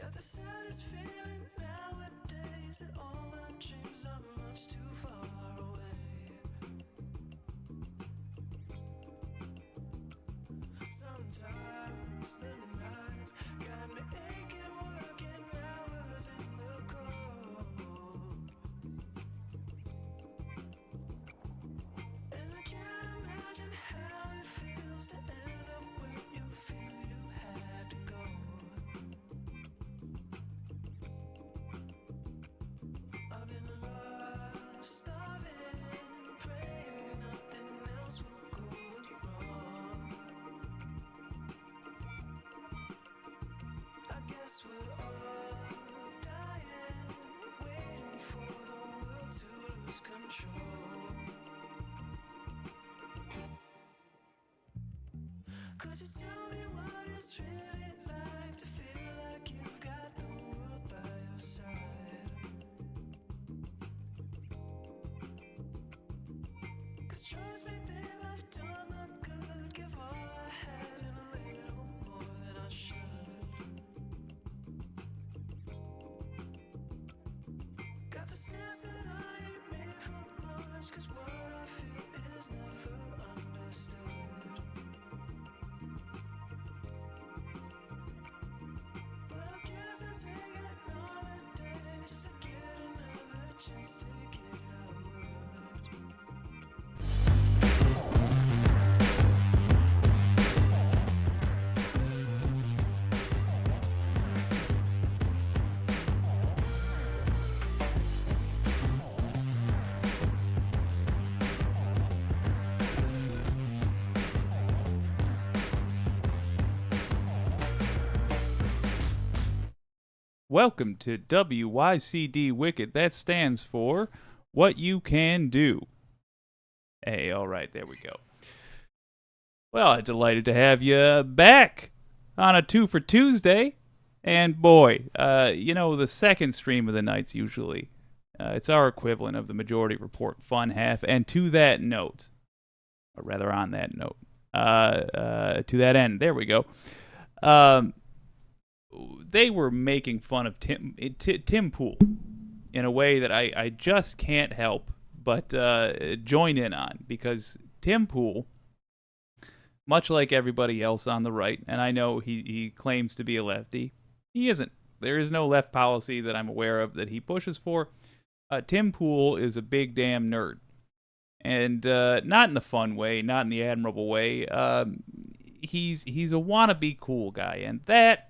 Got the saddest feeling nowadays that all my dreams are much too far away. Sometimes the nights got me aching, working hours in the cold. And I can't imagine how it feels to end up where you feel you had to go. I've been lost, starving, praying nothing else will go wrong. I guess we're all dying, waiting for the world to lose control. Could you tell me what it's really like to feel like you've got the world by your side? 'Cause trust me, babe, I've done my good, give all I had and a little more than I should. Got the sense that I ain't made for much, 'cause what I feel is never understood. But I guess I'll take another day just to get another chance to get I would. Welcome to WYCD Wicked. That stands for What You Can Do. Hey, all right, there we go. Well, I'm delighted to have you back on a 2 for Tuesday. And boy, the second stream of the night's usually, it's our equivalent of the Majority Report fun half. And to that note, or rather on that note, to that end, there we go. They were making fun of Tim Pool in a way that I just can't help but join in on, because Tim Pool, much like everybody else on the right, and I know he claims to be a lefty, he isn't. There is no left policy that I'm aware of that he pushes for. Tim Pool is a big damn nerd, and not in the fun way, not in the admirable way. He's a wannabe cool guy, and that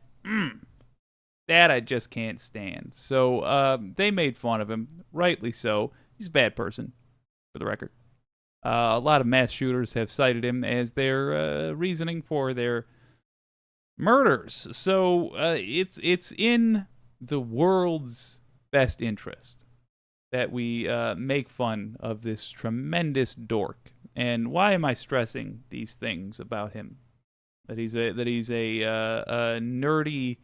I just can't stand. So they made fun of him, rightly so. He's a bad person, for the record. A lot of mass shooters have cited him as their reasoning for their murders. So it's in the world's best interest that we make fun of this tremendous dork. And why am I stressing these things about him? That he's a nerdy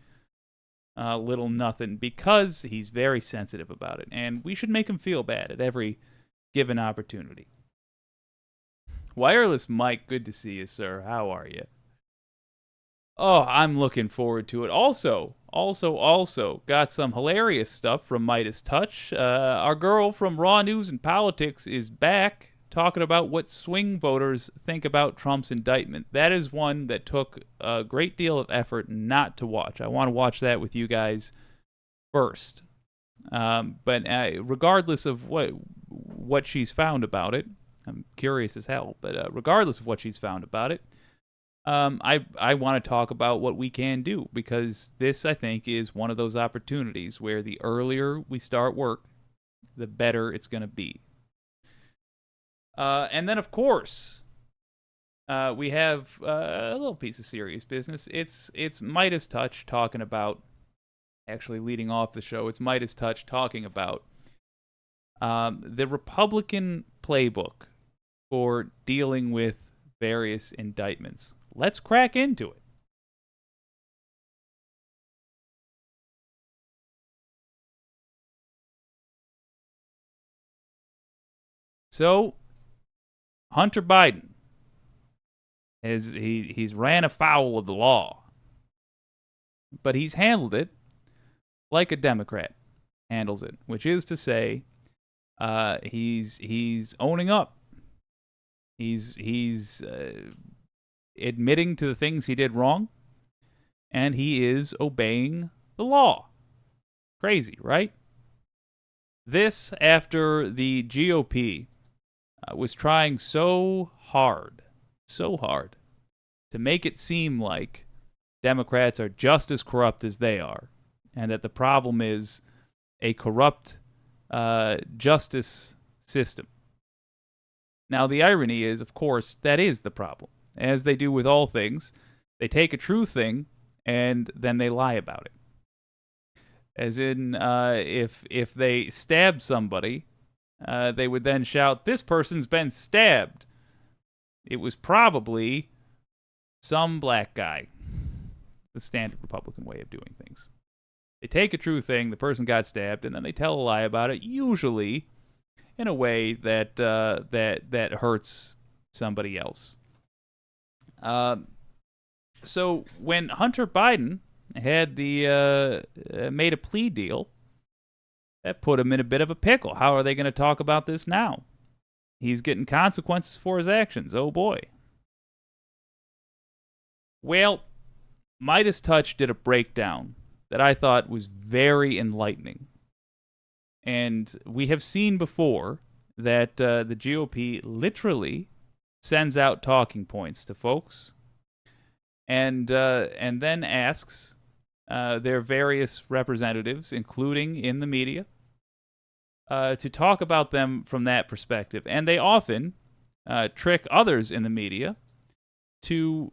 little nothing, because he's very sensitive about it, and we should make him feel bad at every given opportunity. Wireless Mike, good to see you, sir. How are you? Oh, I'm looking forward to it. Also, got some hilarious stuff from Midas Touch. Our girl from Raw News and Politics is back, talking about what swing voters think about Trump's indictment. That is one that took a great deal of effort not to watch. I want to watch that with you guys first. But regardless of what she's found about it, I'm curious as hell, but regardless of what she's found about it, I want to talk about what we can do, because this, I think, is one of those opportunities where the earlier we start work, the better it's going to be. And then, of course, we have a little piece of serious business. It's Midas Touch talking about, actually leading off the show, it's Midas Touch talking about the Republican playbook for dealing with various indictments. Let's crack into it. So, Hunter Biden, he's ran afoul of the law, but he's handled it like a Democrat handles it, which is to say, he's owning up. He's admitting to the things he did wrong, and he is obeying the law. Crazy, right? This after the GOP was trying so hard to make it seem like Democrats are just as corrupt as they are, and that the problem is a corrupt justice system. Now, the irony is, of course, that is the problem. As they do with all things, they take a true thing and then they lie about it. As in, if they stabbed somebody, they would then shout, "This person's been stabbed." It was probably some black guy. The standard Republican way of doing things. They take a true thing, the person got stabbed, and then they tell a lie about it, usually in a way that that hurts somebody else. So when Hunter Biden had made a plea deal, that put him in a bit of a pickle. How are they going to talk about this now? He's getting consequences for his actions. Oh boy. Well, Midas Touch did a breakdown that I thought was very enlightening. And we have seen before that the GOP literally sends out talking points to folks and then asks their various representatives, including in the media, to talk about them from that perspective. And they often trick others in the media to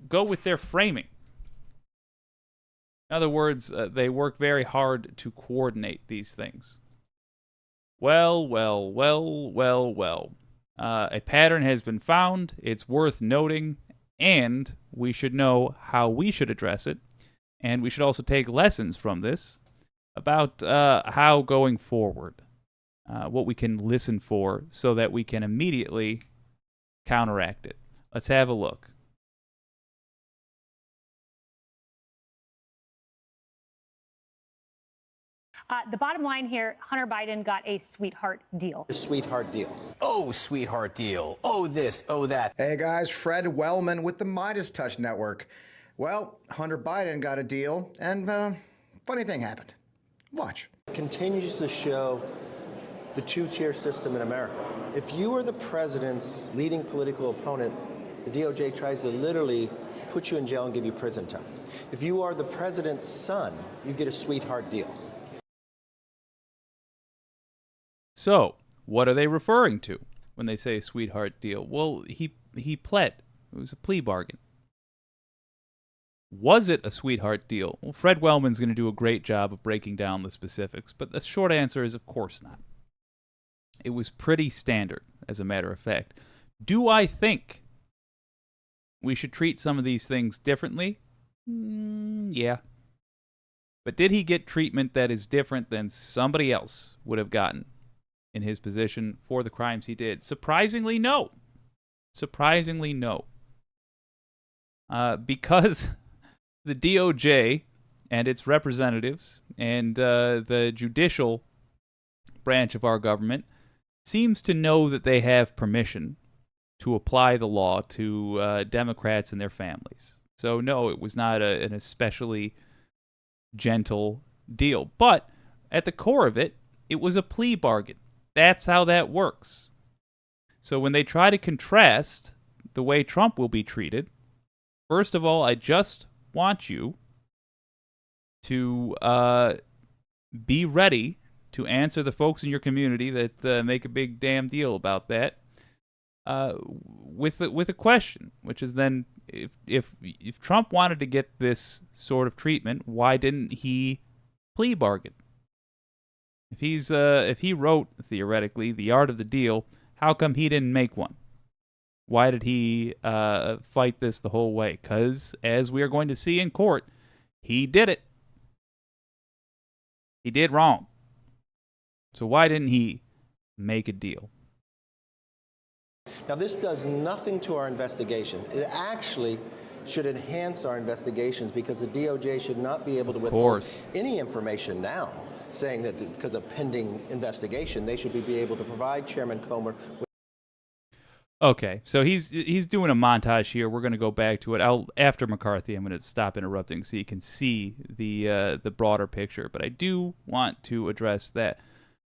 go with their framing. In other words, they work very hard to coordinate these things. Well. A pattern has been found. It's worth noting, and we should know how we should address it. And we should also take lessons from this about how going forward, what we can listen for so that we can immediately counteract it. Let's have a look. The bottom line here, Hunter Biden got a sweetheart deal. A sweetheart deal. Oh, sweetheart deal. Oh, this, oh, that. Hey guys, Fred Wellman with the Midas Touch Network. Well, Hunter Biden got a deal, and funny thing happened. Watch. Continues to show the two-tier system in America. If you are the president's leading political opponent, the DOJ tries to literally put you in jail and give you prison time. If you are the president's son, you get a sweetheart deal. So, what are they referring to when they say sweetheart deal? Well, he pled. It was a plea bargain. Was it a sweetheart deal? Well, Fred Wellman's going to do a great job of breaking down the specifics, but the short answer is of course not. It was pretty standard, as a matter of fact. Do I think we should treat some of these things differently? Yeah. But did he get treatment that is different than somebody else would have gotten in his position for the crimes he did? Surprisingly, no. Surprisingly, no. Because the DOJ and its representatives and the judicial branch of our government seems to know that they have permission to apply the law to Democrats and their families. So, no, it was not an especially gentle deal. But at the core of it, it was a plea bargain. That's how that works. So when they try to contrast the way Trump will be treated, first of all, I just want you to be ready to answer the folks in your community that make a big damn deal about that with a question, which is then if Trump wanted to get this sort of treatment, why didn't he plea bargain? If he wrote theoretically The Art of the Deal, how come he didn't make one? Why did he fight this the whole way? Because as we are going to see in court, he did it. He did wrong. So why didn't he make a deal? Now, this does nothing to our investigation. It actually should enhance our investigations because the DOJ should not be able to withhold any information now, saying that because of pending investigation, they should be able to provide Chairman Comer with. Okay, so he's doing a montage here. We're going to go back to it. After McCarthy, I'm going to stop interrupting so you can see the broader picture. But I do want to address that.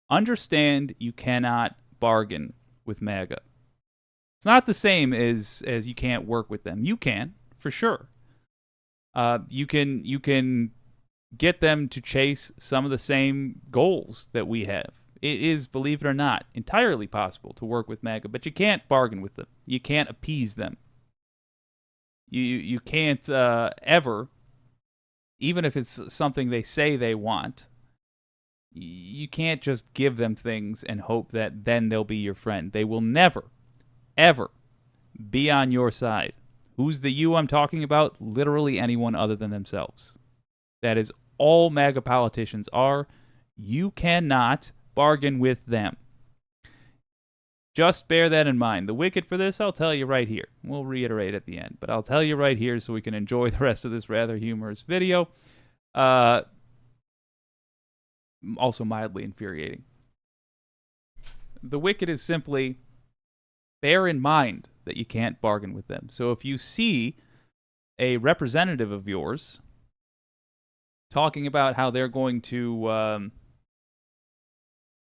Understand you cannot bargain with MAGA. It's not the same as you can't work with them. You can, for sure. You can get them to chase some of the same goals that we have. It is, believe it or not, entirely possible to work with MAGA, but you can't bargain with them. You can't appease them. You can't ever, even if it's something they say they want, you can't just give them things and hope that then they'll be your friend. They will never, ever be on your side. Who's the you I'm talking about? Literally anyone other than themselves. That is all MAGA politicians are. You cannot bargain with them. Just bear that in mind. The wicket for this, I'll tell you right here. We'll reiterate at the end, but I'll tell you right here so we can enjoy the rest of this rather humorous video. Also mildly infuriating. The wicket is simply bear in mind that you can't bargain with them. So if you see a representative of yours talking about how they're going to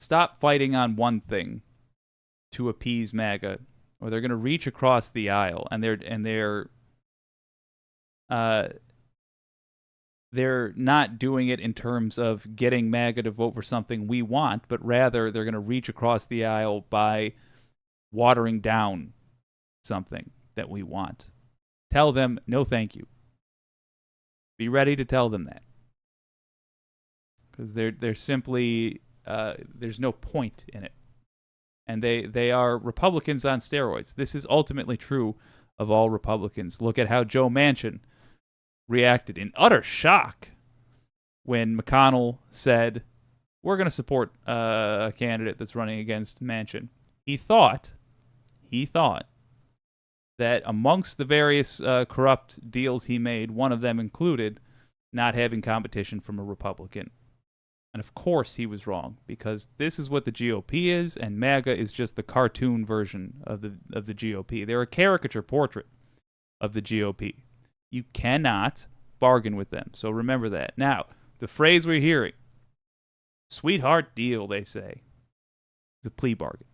stop fighting on one thing to appease MAGA, or they're going to reach across the aisle, and they're not doing it in terms of getting MAGA to vote for something we want, but rather they're going to reach across the aisle by watering down something that we want. Tell them, no thank you. Be ready to tell them that. Because they're simply, there's no point in it. And they are Republicans on steroids. This is ultimately true of all Republicans. Look at how Joe Manchin reacted in utter shock when McConnell said, we're going to support a candidate that's running against Manchin. He thought that amongst the various corrupt deals he made, one of them included not having competition from a Republican. And of course he was wrong, because this is what the GOP is, and MAGA is just the cartoon version of the GOP. They're a caricature portrait of the GOP. You cannot bargain with them, so remember that. Now, the phrase we're hearing, sweetheart deal, they say, is a plea bargain.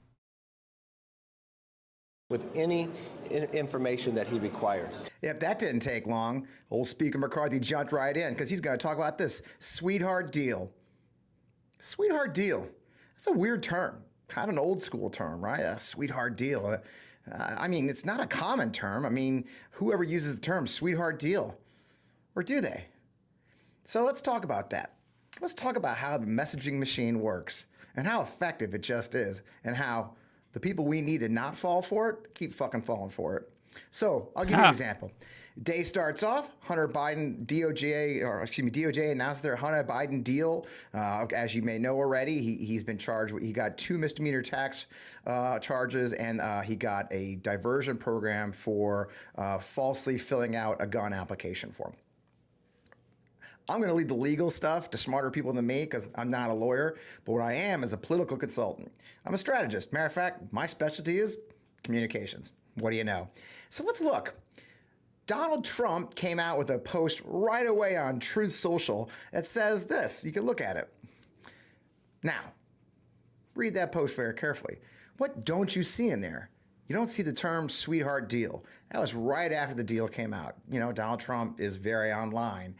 With any information that he requires. Yep, that didn't take long. Old Speaker McCarthy jumped right in because he's going to talk about this sweetheart deal. Sweetheart deal. That's a weird term. Kind of an old school term, right? A sweetheart deal. I mean, it's not a common term. I mean, whoever uses the term sweetheart deal? Or do they? So let's talk about that. Let's talk about how the messaging machine works and how effective it just is, and how the people we need to not fall for it keep fucking falling for it. So I'll give you an example. Day starts off, DOJ announced their Hunter Biden deal. As you may know already, he's been charged. He got 2 misdemeanor tax charges, and he got a diversion program for falsely filling out a gun application form. I'm going to leave the legal stuff to smarter people than me because I'm not a lawyer, but what I am is a political consultant. I'm a strategist. Matter of fact, my specialty is communications. What do you know? So let's look. Donald Trump came out with a post right away on Truth Social that says this. You can look at it. Now, read that post very carefully. What don't you see in there? You don't see the term sweetheart deal. That was right after the deal came out. You know, Donald Trump is very online.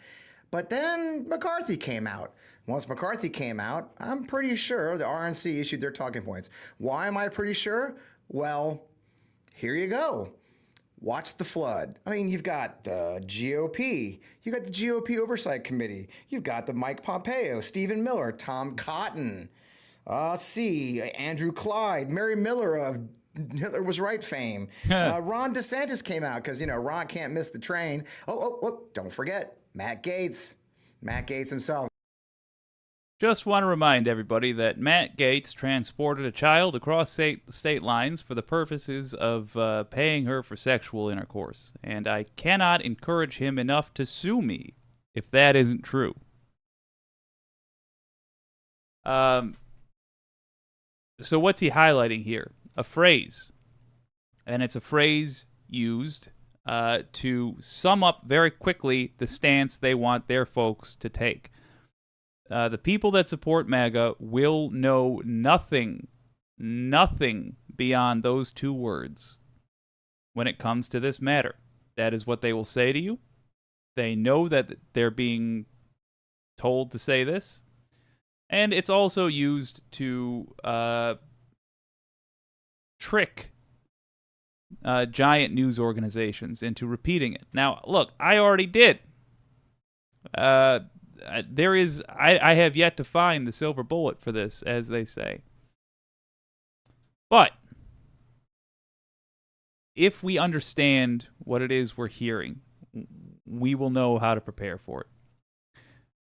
But then McCarthy came out. Once McCarthy came out, I'm pretty sure the RNC issued their talking points. Why am I pretty sure? Well, here you go. Watch the flood. I mean, you've got the GOP. You've got the GOP Oversight Committee. You've got the Mike Pompeo, Stephen Miller, Tom Cotton. Let's see, Andrew Clyde, Mary Miller of Hitler Was Right fame. Ron DeSantis came out because, you know, Ron can't miss the train. Oh, don't forget, Matt Gaetz. Matt Gaetz himself. Just want to remind everybody that Matt Gaetz transported a child across state lines for the purposes of paying her for sexual intercourse. And I cannot encourage him enough to sue me if that isn't true. So what's he highlighting here? A phrase. And it's a phrase used to sum up very quickly the stance they want their folks to take. The people that support MAGA will know nothing beyond those two words when it comes to this matter. That is what they will say to you. They know that they're being told to say this. And it's also used to trick giant news organizations into repeating it. Now, look, I already did. I have yet to find the silver bullet for this, as they say. But if we understand what it is we're hearing, we will know how to prepare for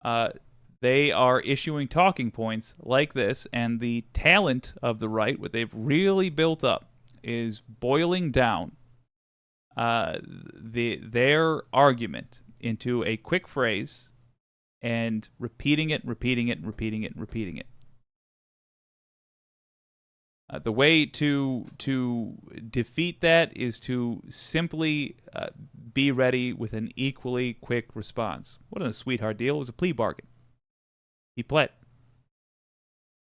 it. They are issuing talking points like this, and the talent of the right, what they've really built up, is boiling down their argument into a quick phrase and repeating it. The way to defeat that is to simply be ready with an equally quick response. Wasn't a sweetheart deal. It was a plea bargain. He pled.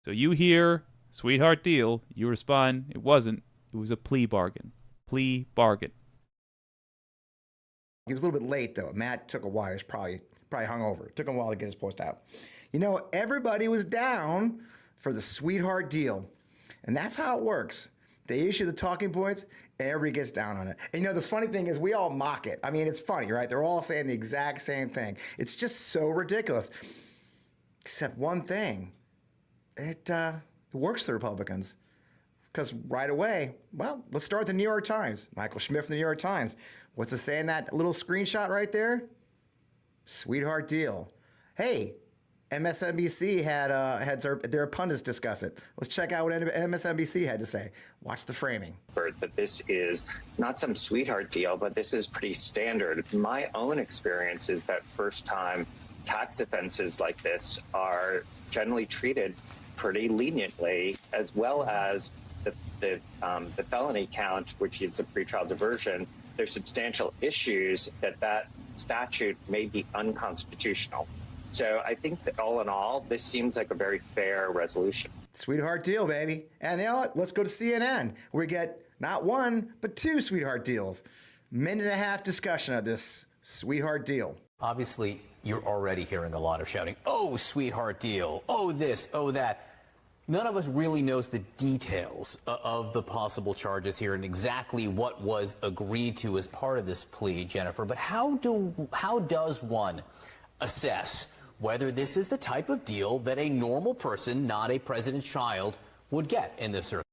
So you hear sweetheart deal, you respond, it wasn't. It was a plea bargain. Plea bargain. He was a little bit late, though. Matt took a while. He was probably hungover. It took him a while to get his post out. You know, everybody was down for the sweetheart deal. And that's how it works. They issue the talking points, and everybody gets down on it. And you know, the funny thing is we all mock it. I mean, it's funny, right? They're all saying the exact same thing. It's just so ridiculous. Except one thing. It works for the Republicans. Because right away, well, let's start with the New York Times. Michael Schmidt from the New York Times. What's it saying, that little screenshot right there? Sweetheart deal. Hey, MSNBC had their pundits discuss it. Let's check out what MSNBC had to say. Watch the framing. That this is not some sweetheart deal, but this is pretty standard. My own experience is that first-time tax offenses like this are generally treated pretty leniently, as well as the felony count, which is the pretrial diversion. There's substantial issues that statute may be unconstitutional. So I think that all in all, this seems like a very fair resolution. Sweetheart deal, baby. And you know what? Let's go to CNN. We get not one, but two sweetheart deals. Minute and a half discussion of this sweetheart deal. Obviously, you're already hearing a lot of shouting, oh, sweetheart deal, oh, this, oh, that. None of us really knows the details of the possible charges here and exactly what was agreed to as part of this plea, Jennifer. But how does one assess whether this is the type of deal that a normal person, not a president's child, would get in this circumstance?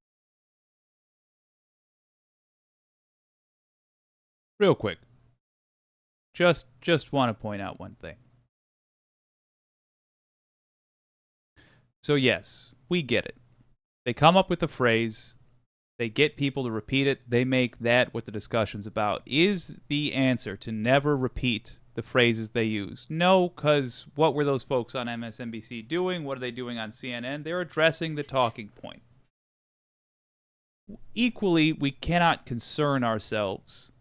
Real quick. Just want to point out one thing. So yes, we get it. They come up with a phrase. They get people to repeat it. They make that what the discussion's about. Is the answer to never repeat the phrases they use? No, because what were those folks on MSNBC doing? What are they doing on CNN? They're addressing the talking point. Equally, we cannot concern ourselves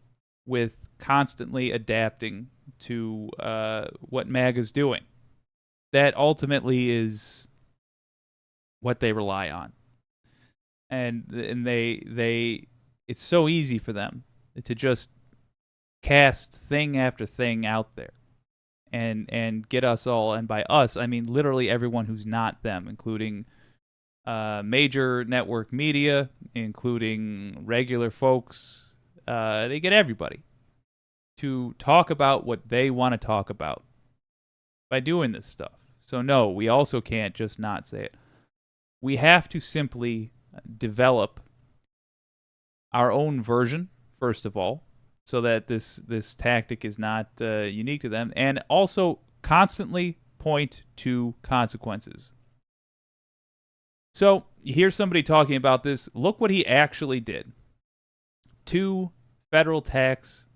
with constantly adapting to what MAGA's doing. That ultimately is what they rely on. And they it's so easy for them to just cast thing after thing out there and get us all, and by us, I mean literally everyone who's not them, including major network media, including regular folks. They get everybody to talk about what they want to talk about by doing this stuff. So no, we also can't just not say it. We have to simply develop our own version, first of all, so that this tactic is not unique to them, and also constantly point to consequences. So you hear somebody talking about this. Look what he actually did. 2 federal tax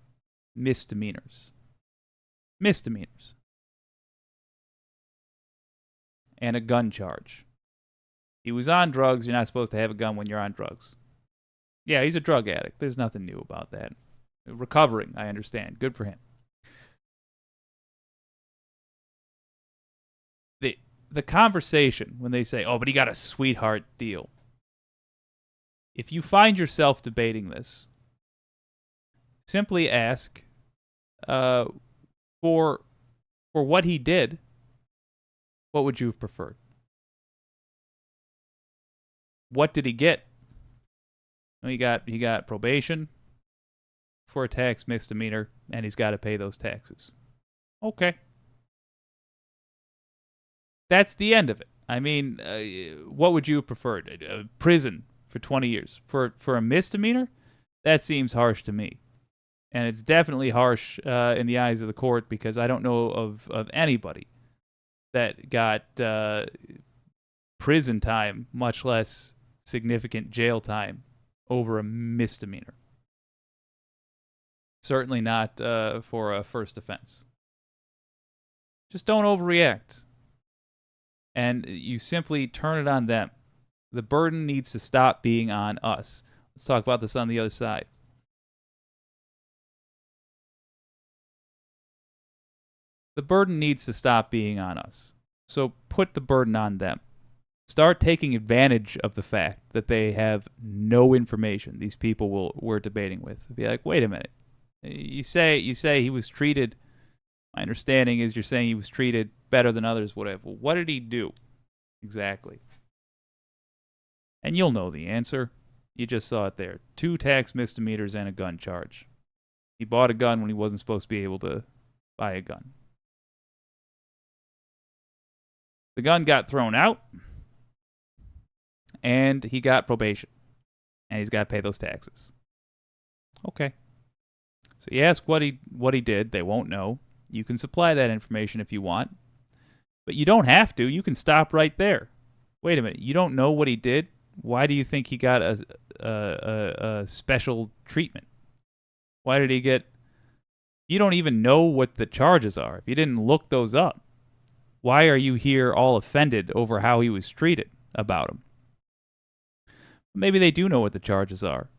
misdemeanors. Misdemeanors. And a gun charge. He was on drugs. You're not supposed to have a gun when you're on drugs. Yeah, he's a drug addict. There's nothing new about that. Recovering, I understand. Good for him. The conversation when they say, oh, but he got a sweetheart deal. If you find yourself debating this, simply ask for what he did, what would you have preferred? What did he get? Well, he got probation for a tax misdemeanor, and he's got to pay those taxes. Okay. That's the end of it. I mean, what would you have preferred? Prison for 20 years. For a misdemeanor? That seems harsh to me. And it's definitely harsh in the eyes of the court, because I don't know of anybody that got prison time, much less significant jail time, over a misdemeanor. Certainly not for a first offense. Just don't overreact. And you simply turn it on them. The burden needs to stop being on us. Let's talk about this on the other side. The burden needs to stop being on us. So put the burden on them. Start taking advantage of the fact that they have no information these people we're debating with. Be like, wait a minute. You say he was treated. My understanding is you're saying he was treated better than others, whatever. What did he do exactly? And you'll know the answer. You just saw it there. 2 tax misdemeanors and a gun charge. He bought a gun when he wasn't supposed to be able to buy a gun. The gun got thrown out, and he got probation, and he's got to pay those taxes. Okay. So you ask what he did. They won't know. You can supply that information if you want, but you don't have to. You can stop right there. Wait a minute. You don't know what he did? Why do you think he got a special treatment? Why did he get... You don't even know what the charges are. If you didn't look those up, why are you here all offended over how he was treated about him? Maybe they do know what the charges are.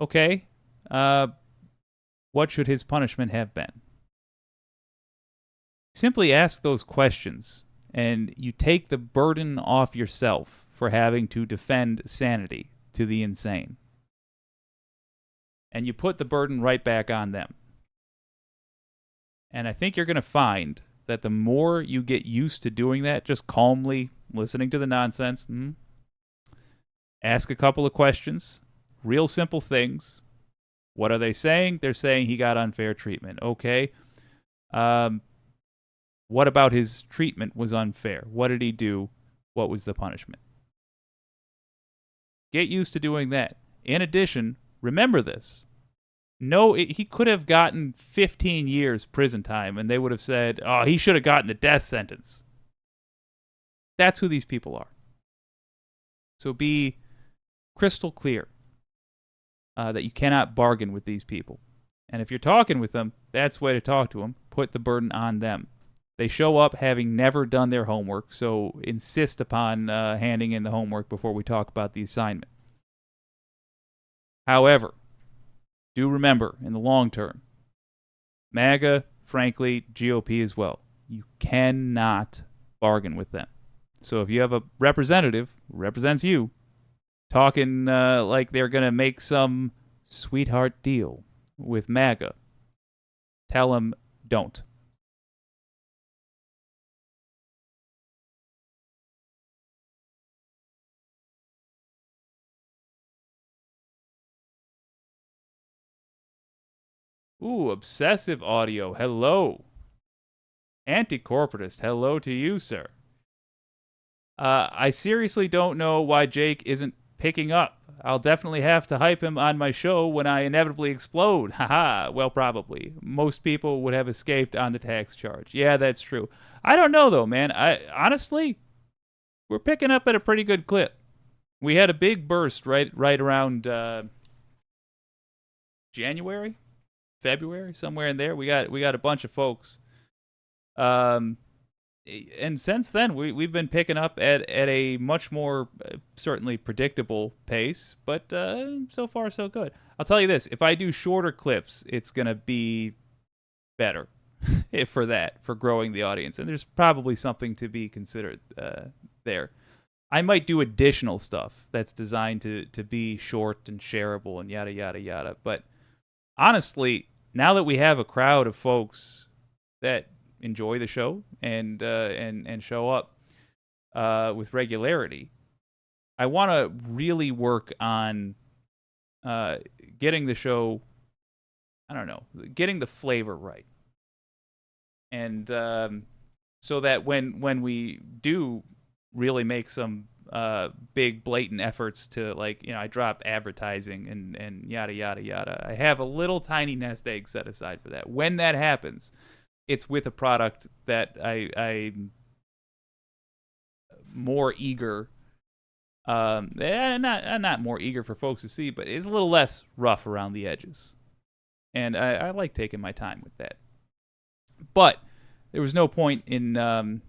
Okay. What should his punishment have been? Simply ask those questions, and you take the burden off yourself for having to defend sanity to the insane. And you put the burden right back on them. And I think you're going to find that the more you get used to doing that, just calmly listening to the nonsense, ask a couple of questions, real simple things. What are they saying? They're saying he got unfair treatment. Okay. What about his treatment was unfair? What did he do? What was the punishment? Get used to doing that. In addition, remember this. No, he could have gotten 15 years prison time, and they would have said, oh, he should have gotten the death sentence. That's who these people are. So be crystal clear that you cannot bargain with these people. And if you're talking with them, that's the way to talk to them. Put the burden on them. They show up having never done their homework, so insist upon handing in the homework before we talk about the assignment. However, do remember, in the long term, MAGA, frankly, GOP as well, you cannot bargain with them. So if you have a representative who represents you, talking like they're going to make some sweetheart deal with MAGA. Tell them don't. Ooh, obsessive audio. Hello. Anti-corporatist. Hello to you, sir. I seriously don't know why Jake isn't picking up. I'll definitely have to hype him on my show when I inevitably explode. Haha. Well, probably. Most people would have escaped on the tax charge. Yeah, that's true. I don't know, though, man. Honestly, we're picking up at a pretty good clip. We had a big burst right around January? February, somewhere in there. We got a bunch of folks, and since then we've been picking up at a much more certainly predictable pace, but so far so good. I'll tell you this: if I do shorter clips, it's gonna be better for growing the audience, and there's probably something to be considered there. I might do additional stuff that's designed to be short and shareable and yada yada yada, but honestly, now that we have a crowd of folks that enjoy the show and show up with regularity, I want to really work on getting the show, I don't know, getting the flavor right, and so that when we do really make some big blatant efforts to, like, I drop advertising and yada yada yada, I have a little tiny nest egg set aside for that. When that happens, it's with a product that I'm more eager, not more eager for folks to see, but it's a little less rough around the edges, and I like taking my time with that. But there was no point in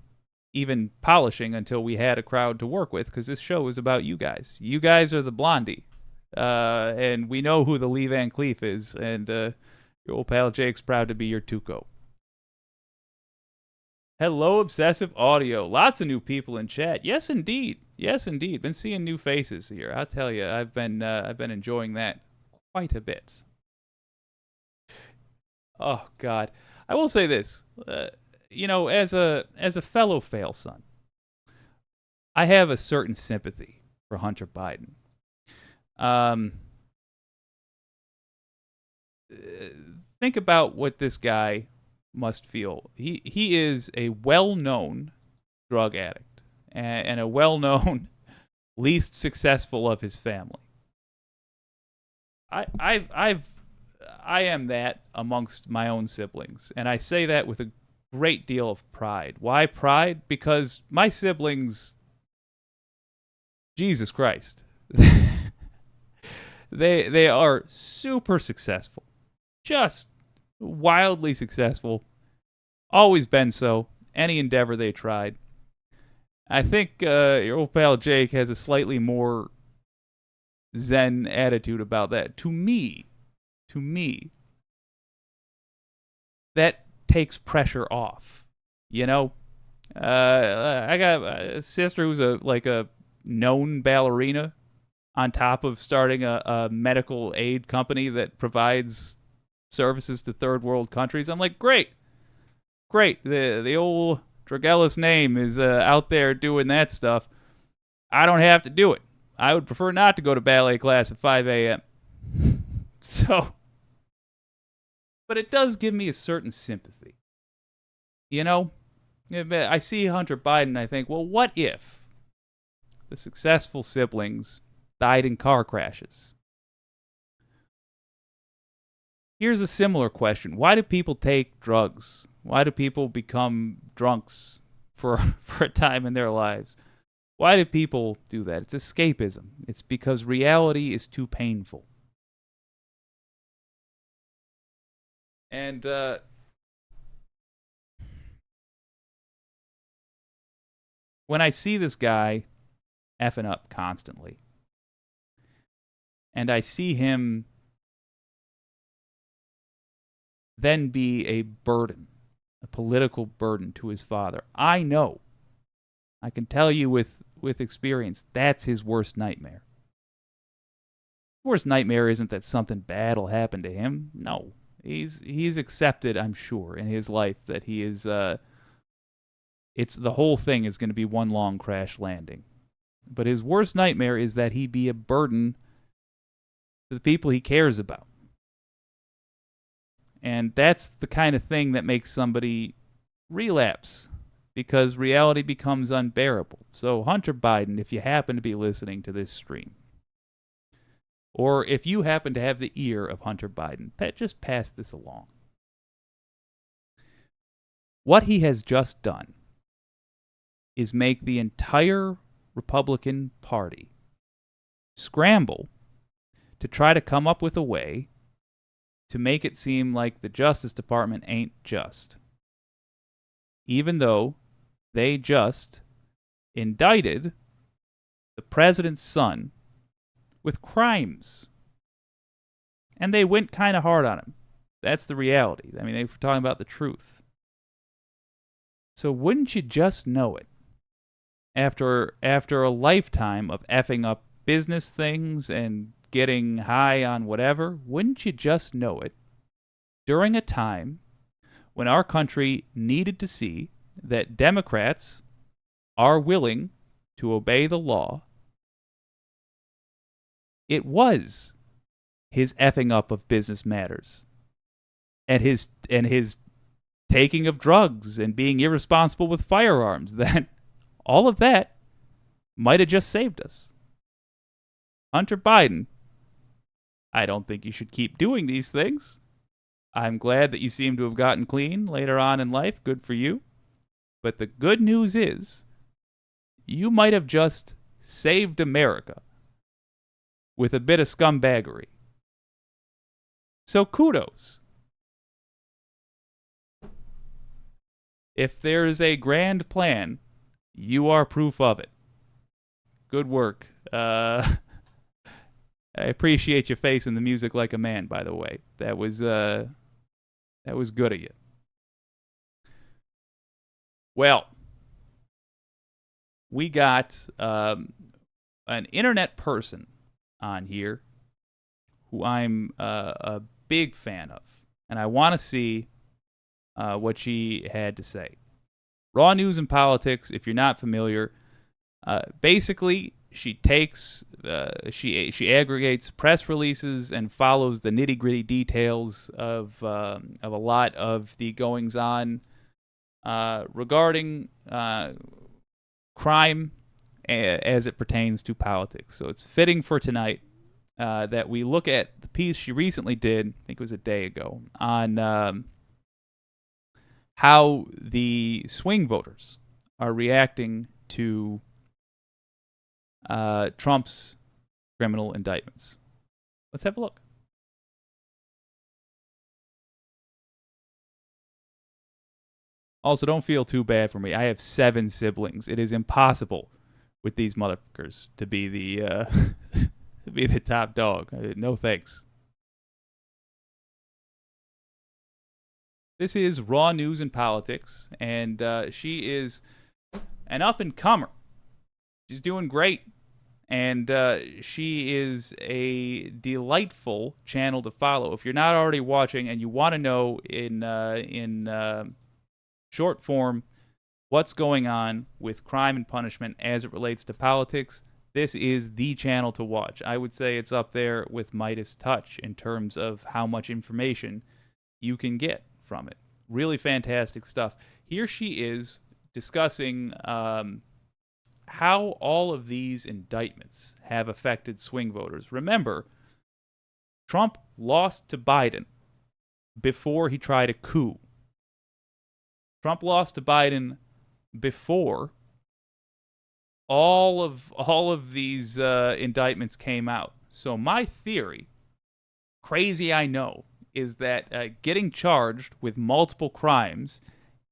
even polishing until we had a crowd to work with, because this show is about you guys. You guys are the Blondie, and we know who the Lee Van Cleef is, and your old pal Jake's proud to be your Tuco. Hello, Obsessive Audio. Lots of new people in chat. Yes, indeed. Yes, indeed. Been seeing new faces here. I'll tell you, I've been enjoying that quite a bit. Oh God, I will say this. As a fellow fail son, I have a certain sympathy for Hunter Biden. Think about what this guy must feel. He is a well-known drug addict and a well-known least successful of his family. I am that amongst my own siblings, and I say that with a great deal of pride. Why pride? Because my siblings, Jesus Christ, they are super successful, just wildly successful, always been so, any endeavor they tried. I think your old pal Jake has a slightly more zen attitude about that. To me, that takes pressure off. I got a sister who's a known ballerina, on top of starting a medical aid company that provides services to third world countries. I'm like, great. The old Dragella's name is out there doing that stuff. I don't have to do it. I would prefer not to go to ballet class at 5 a.m. So, but it does give me a certain sympathy. I see Hunter Biden and I think, well, what if the successful siblings died in car crashes? Here's a similar question. Why do people take drugs? Why do people become drunks for a time in their lives? Why do people do that? It's escapism. It's because reality is too painful. And when I see this guy effing up constantly, and I see him then be a burden, a political burden to his father, I know, I can tell you with experience, that's his worst nightmare. Worst nightmare isn't that something bad will happen to him. No. He's accepted, I'm sure, in his life that he is it's the whole thing is going to be one long crash landing. But his worst nightmare is that he be a burden to the people he cares about. And that's the kind of thing that makes somebody relapse, because reality becomes unbearable. So Hunter Biden, if you happen to be listening to this stream, or if you happen to have the ear of Hunter Biden, just pass this along. What he has just done is make the entire Republican Party scramble to try to come up with a way to make it seem like the Justice Department ain't just. Even though they just indicted the president's son with crimes. And they went kind of hard on him. That's the reality. I mean, they were talking about the truth. So wouldn't you just know it? After a lifetime of effing up business things and getting high on whatever, wouldn't you just know it? During a time when our country needed to see that Democrats are willing to obey the law, it was his effing up of business matters and his taking of drugs and being irresponsible with firearms that all of that might have just saved us. Hunter Biden, I don't think you should keep doing these things. I'm glad that you seem to have gotten clean later on in life. Good for you. But the good news is, you might have just saved America with a bit of scumbaggery. So kudos. If there's a grand plan, you are proof of it. Good work. I appreciate you facing the music like a man, by the way. That was good of you. Well, we got an internet person on here who I'm a big fan of, and I want to see what she had to say. Raw News and Politics, if you're not familiar, basically she takes, she aggregates press releases and follows the nitty-gritty details of a lot of the goings-on regarding crime as it pertains to politics. So it's fitting for tonight that we look at the piece she recently did, I think it was a day ago, on how the swing voters are reacting to Trump's criminal indictments. Let's have a look. Also, don't feel too bad for me. I have 7 siblings. It is impossible with these motherfuckers to be the to be the top dog. No thanks. This is Raw News and Politics, and she is an up-and-comer. She's doing great, and she is a delightful channel to follow. If you're not already watching and you want to know in short form what's going on with crime and punishment as it relates to politics, this is the channel to watch. I would say it's up there with Midas Touch in terms of how much information you can get from it. Really fantastic stuff. Here she is discussing how all of these indictments have affected swing voters. Remember, Trump lost to Biden before he tried a coup. Trump lost to Biden before all of these indictments came out. So my theory, crazy I know, is that getting charged with multiple crimes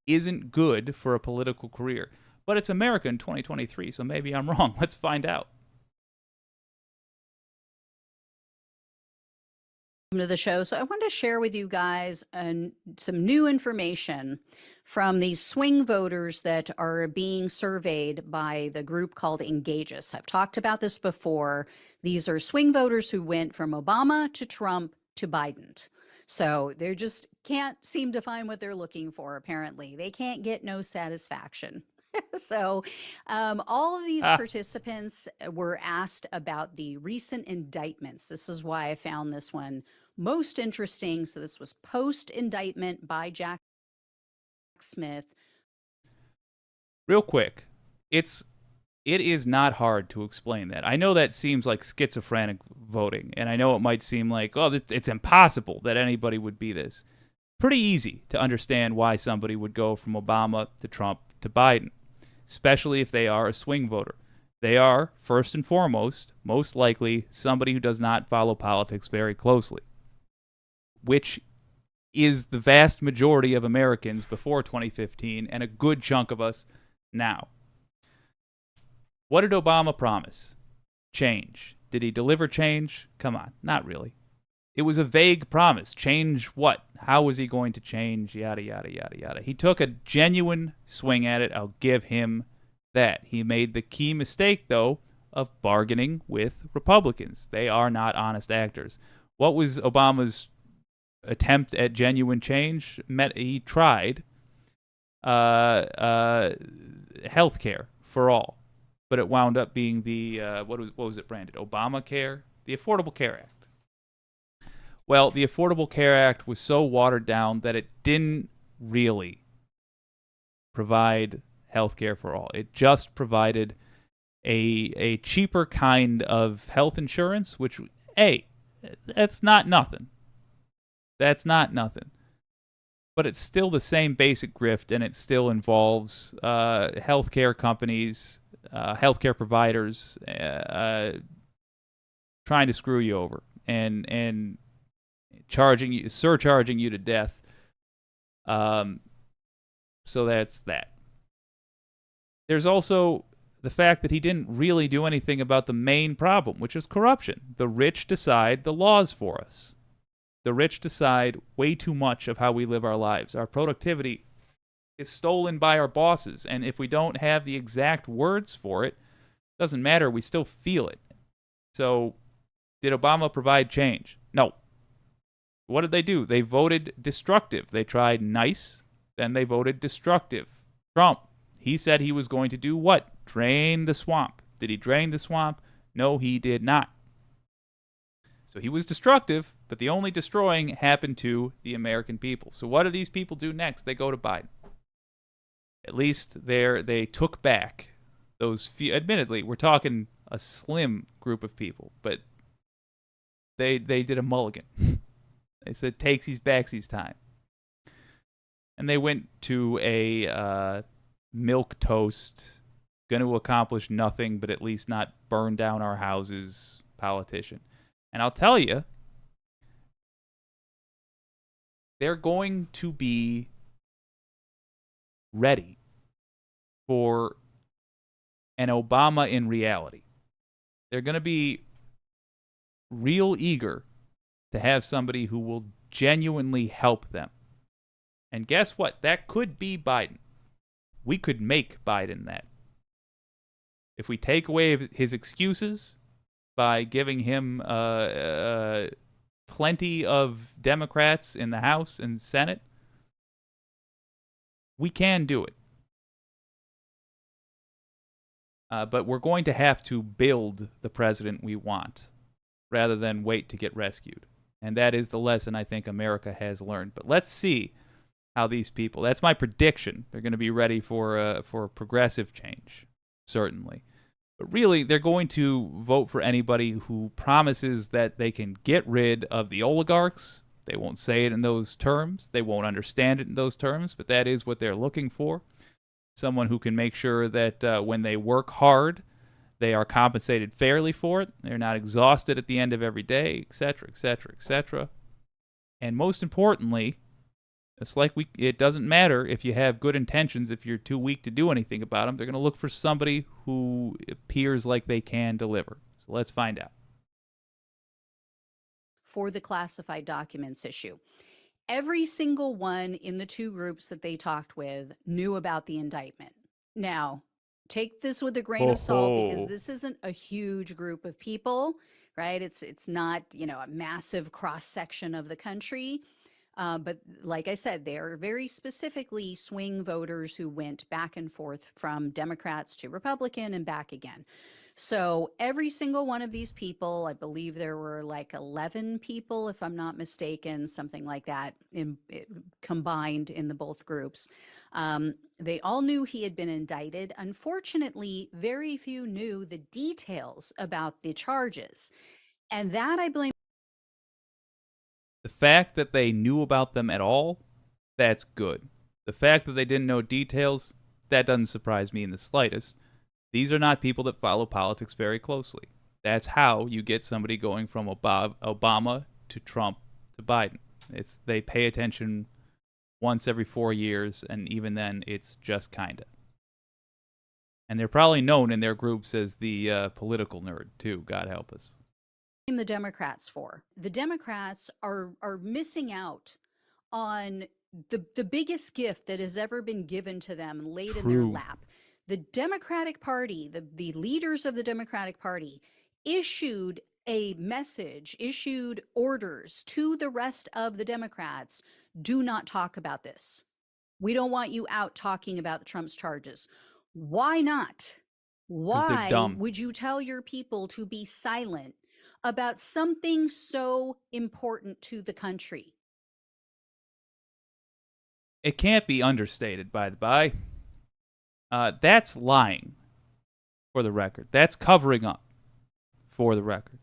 isn't good for a political career. But it's America in 2023, so maybe I'm wrong. Let's find out. To the show. So I wanted to share with you guys some new information from these swing voters that are being surveyed by the group called Engageus. I've talked about this before. These are swing voters who went from Obama to Trump to Biden. So they just can't seem to find what they're looking for, apparently. They can't get no satisfaction. So all of these participants were asked about the recent indictments. This is why I found this one most interesting. So this was post-indictment by Jack Smith. Real quick, it is not hard to explain that. I know that seems like schizophrenic voting, and I know it might seem like, oh, it's impossible that anybody would be this. Pretty easy to understand why somebody would go from Obama to Trump to Biden, especially if they are a swing voter. They are, first and foremost, most likely somebody who does not follow politics very closely, which is the vast majority of Americans before 2015 and a good chunk of us now. What did Obama promise? Change. Did he deliver change? Come on, not really. It was a vague promise. Change what? How was he going to change? Yada, yada, yada, yada. He took a genuine swing at it. I'll give him that. He made the key mistake, though, of bargaining with Republicans. They are not honest actors. What was Obama's attempt at genuine change? He tried health care for all, but it wound up being the, what was it branded? Obamacare? The Affordable Care Act. Well, the Affordable Care Act was so watered down that it didn't really provide health care for all. It just provided a cheaper kind of health insurance, which, hey, that's not nothing. That's not nothing. But it's still the same basic grift, and it still involves healthcare companies, healthcare providers trying to screw you over and surcharging you to death. So that's that. There's also the fact that he didn't really do anything about the main problem, which is corruption. The rich decide the laws for us. The rich decide way too much of how we live our lives. Our productivity is stolen by our bosses, and if we don't have the exact words for it, doesn't matter, we still feel it. So, did Obama provide change? No. What did they do? They voted destructive. They tried nice, then they voted destructive. Trump, he said he was going to do what? Drain the swamp. Did he drain the swamp? No, he did not. So he was destructive, but the only destroying happened to the American people. So what do these people do next? They go to Biden. At least they took back those few. Admittedly, we're talking a slim group of people, but they did a mulligan. They said takesies backsies time. And they went to a milquetoast, going to accomplish nothing but at least not burn down our houses politician. And I'll tell you, they're going to be ready for an Obama in reality. They're going to be real eager to have somebody who will genuinely help them. And guess what? That could be Biden. We could make Biden that. If we take away his excuses by giving him plenty of Democrats in the House and Senate, we can do it. But we're going to have to build the president we want rather than wait to get rescued. And that is the lesson I think America has learned. But let's see how these people, that's my prediction, they're going to be ready for progressive change, certainly. But really, they're going to vote for anybody who promises that they can get rid of the oligarchs. They won't say it in those terms. They won't understand it in those terms, but that is what they're looking for. Someone who can make sure that when they work hard, they are compensated fairly for it. They're not exhausted at the end of every day, etc., etc., etc. And most importantly, it's like it doesn't matter if you have good intentions, if you're too weak to do anything about them. They're going to look for somebody who appears like they can deliver. So let's find out. for the classified documents issue. Every single one in the two groups that they talked with knew about the indictment. Now, take this with a grain of salt, because this isn't a huge group of people, right? It's not, a massive cross section of the country. But like I said, they are very specifically swing voters who went back and forth from Democrats to Republican and back again. So every single one of these people, I believe there were like 11 people, if I'm not mistaken, something like that, combined in the both groups. They all knew he had been indicted. Unfortunately, very few knew the details about the charges. And that I blame. The fact that they knew about them at all, that's good. The fact that they didn't know details, that doesn't surprise me in the slightest. These are not people that follow politics very closely. That's how you get somebody going from Obama to Trump to Biden. They pay attention once every 4 years, and even then, it's just kinda. And they're probably known in their groups as the political nerd, too, God help us. The Democrats for. The Democrats are missing out on the biggest gift that has ever been given to them, laid in their lap. The Democratic Party, the leaders of the Democratic Party issued a message, issued orders to the rest of the Democrats: do not talk about this. We don't want you out talking about Trump's charges. Why not? Why would you tell your people to be silent about something so important to the country? It can't be understated, by the by. That's lying, for the record. That's covering up, for the record.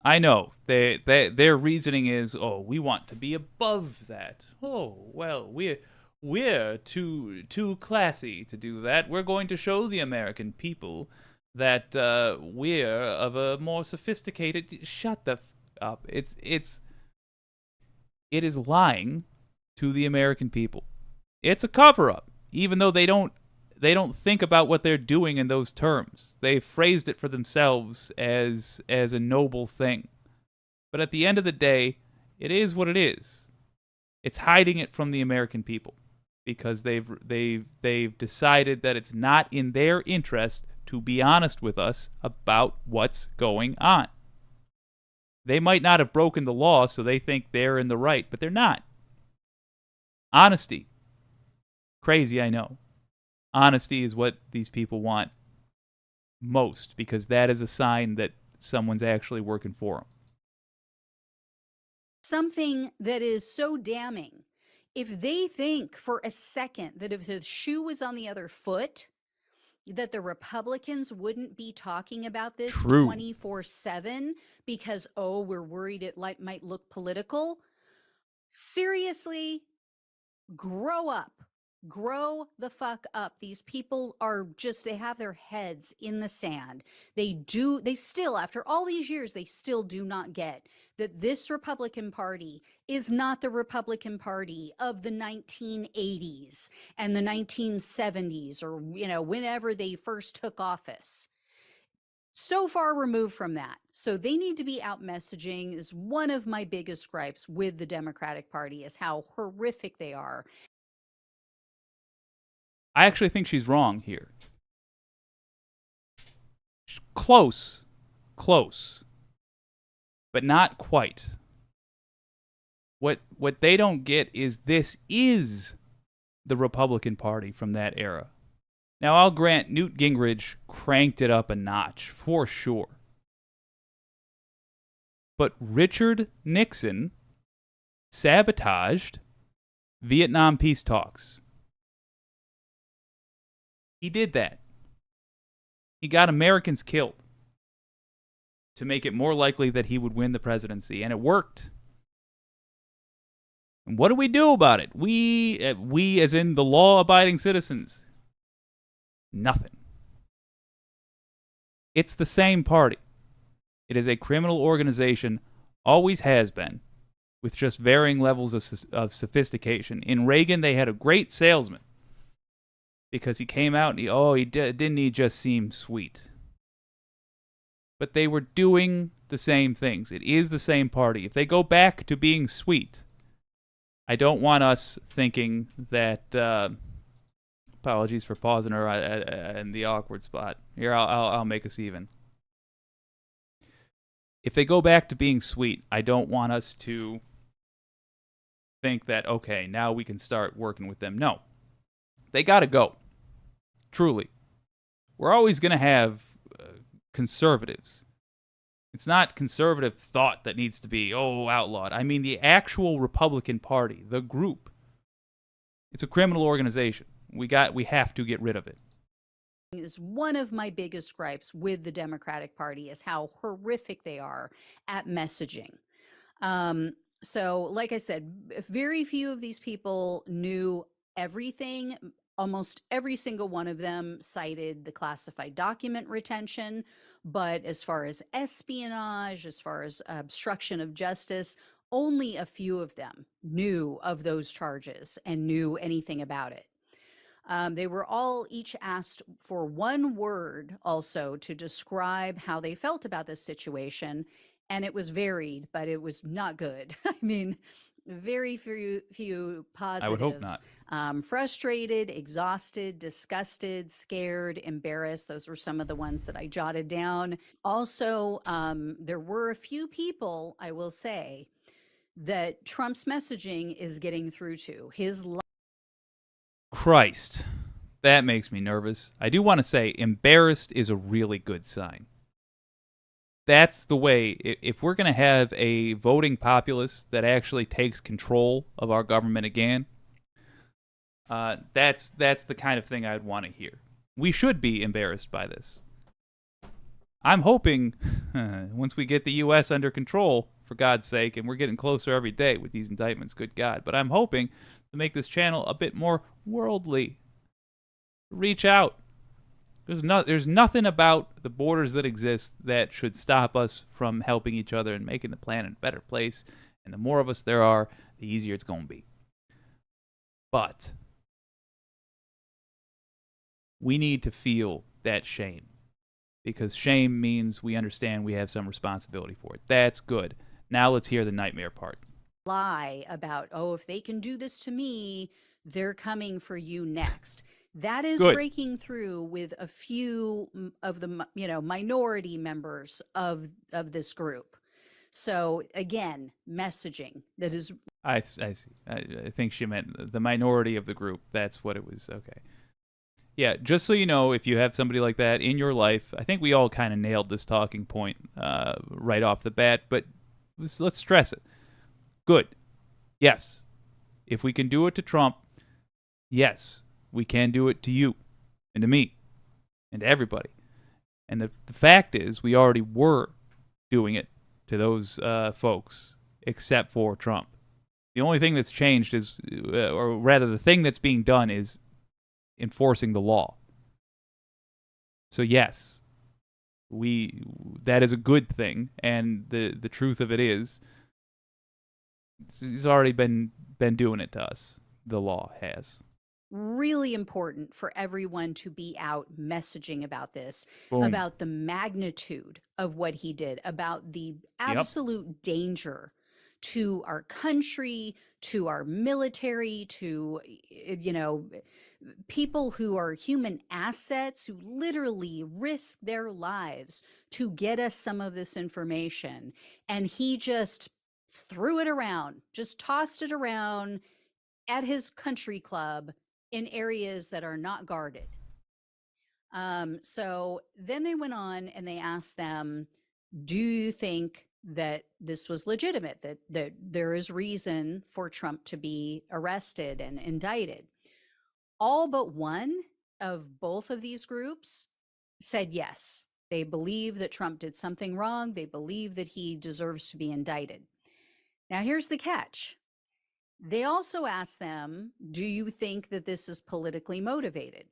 I know. Their reasoning is, we want to be above that. Oh, well, we're too classy to do that. We're going to show the American people that we're of a more sophisticated. Shut the up. It is lying to the American people. It's a cover-up, even though they don't think about what they're doing in those terms. They phrased it for themselves as a noble thing. But at the end of the day, it is what it is. It's hiding it from the American people because they've decided that it's not in their interest to be honest with us about what's going on. They might not have broken the law, so they think they're in the right, but they're not. Honesty. Crazy, I know. Honesty is what these people want most, because that is a sign that someone's actually working for them. Something that is so damning. If they think for a second that if the shoe was on the other foot, that the Republicans wouldn't be talking about this 24/7 because, we're worried it might look political. Seriously, grow up. Grow the fuck up. These people are they have their heads in the sand. They still, after all these years, they still do not get that this Republican Party is not the Republican Party of the 1980s and the 1970s, or, whenever they first took office. So far removed from that. So they need to be out messaging. Is one of my biggest gripes with the Democratic Party, is how horrific they are. I actually think she's wrong here. Close, but not quite. What they don't get is this is the Republican Party from that era. Now, I'll grant Newt Gingrich cranked it up a notch, for sure. But Richard Nixon sabotaged Vietnam peace talks. He did that. He got Americans killed to make it more likely that he would win the presidency, and it worked. And what do we do about it? We as in the law-abiding citizens. Nothing. It's the same party. It is a criminal organization, always has been, with just varying levels of sophistication. In Reagan, they had a great salesman, because he came out and didn't he just seem sweet? but they were doing the same things. It is the same party. If they go back to being sweet, I don't want us thinking that. Apologies for pausing her in the awkward spot. Here, I'll make us even. If they go back to being sweet, I don't want us to think that, okay, now we can start working with them. No. They got to go. Truly. We're always going to have conservatives. It's not conservative thought that needs to be, outlawed. I mean the actual Republican Party, the group. It's a criminal organization. We have to get rid of it. Is one of my biggest gripes with the Democratic Party is how horrific they are at messaging. So, like I said, very few of these people knew everything. Almost every single one of them cited the classified document retention. But as far as espionage, as far as obstruction of justice, only a few of them knew of those charges and knew anything about it. They were all each asked for one word also to describe how they felt about this situation. And it was varied, but it was not good. I mean, very few positives. I would hope not. Frustrated, exhausted, disgusted, scared, embarrassed. Those were some of the ones that I jotted down. Also, there were a few people, I will say, that Trump's messaging is getting through to. Christ, that makes me nervous. I do want to say embarrassed is a really good sign. That's the way, if we're going to have a voting populace that actually takes control of our government again, that's the kind of thing I'd want to hear. We should be embarrassed by this. I'm hoping once we get the U.S. under control, for God's sake, and we're getting closer every day with these indictments, good God, but I'm hoping to make this channel a bit more worldly. Reach out. There's nothing about the borders that exist that should stop us from helping each other and making the planet a better place. And the more of us there are, the easier it's going to be. But we need to feel that shame, because shame means we understand we have some responsibility for it. That's good. Now let's hear the nightmare part. Lie about, if they can do this to me, they're coming for you next. That is Good. Breaking through with a few of the minority members of this group. So again, messaging that is. I see. I think she meant the minority of the group. That's what it was. Okay. Yeah, just so you know, if you have somebody like that in your life, I think we all kind of nailed this talking point right off the bat, but let's stress it. Good. Yes. If we can do it to Trump, yes, we can do it to you and to me and to everybody. And the fact is, we already were doing it to those folks, except for Trump. The only thing that's changed is, or rather the thing that's being done is enforcing the law. So yes, that is a good thing, and the truth of it is, he's already been doing it to us. The law has. Really important for everyone to be out messaging about this, Boom. About the magnitude of what he did, about the absolute danger to our country, to our military, to, people who are human assets who literally risk their lives to get us some of this information. And he just threw it around, just tossed it around at his country club in areas that are not guarded. So then they went on and they asked them, do you think that this was legitimate, that there is reason for Trump to be arrested and indicted? All but one of both of these groups said yes. They believe that Trump did something wrong. They believe that he deserves to be indicted. Now, here's the catch. They also asked them, do you think that this is politically motivated?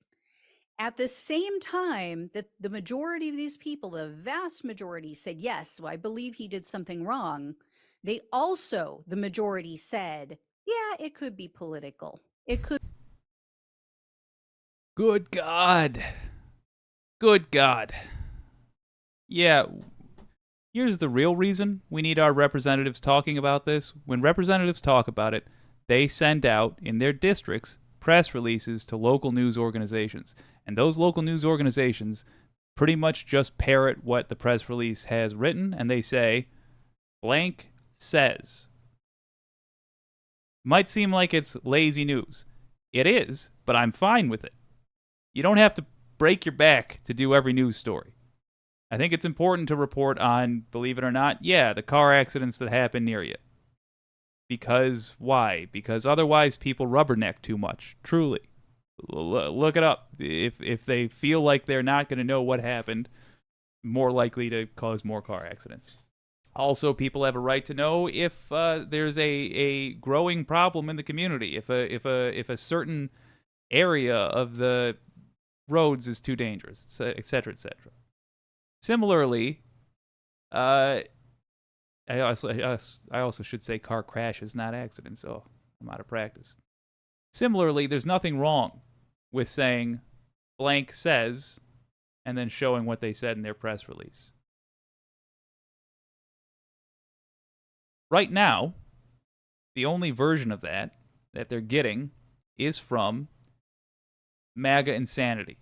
At the same time that the majority of these people, the vast majority, said, yes, well, I believe he did something wrong, they also, the majority said, yeah, it could be political. It could. Good God. Good God. Yeah, Here's the real reason we need our representatives talking about this. When representatives talk about it, they send out, in their districts, press releases to local news organizations. And those local news organizations pretty much just parrot what the press release has written, and they say, blank says. Might seem like it's lazy news. It is, but I'm fine with it. You don't have to break your back to do every news story. I think it's important to report on, believe it or not, the car accidents that happen near you. Because why? Because otherwise people rubberneck too much. Truly. Look it up. If they feel like they're not going to know what happened, more likely to cause more car accidents. Also, people have a right to know if there's a growing problem in the community. If a certain area of the roads is too dangerous, et cetera, et cetera. Similarly, I also should say car crashes, not accidents, so I'm out of practice. Similarly, there's nothing wrong with saying blank says and then showing what they said in their press release. Right now, the only version of that they're getting is from MAGA Insanity.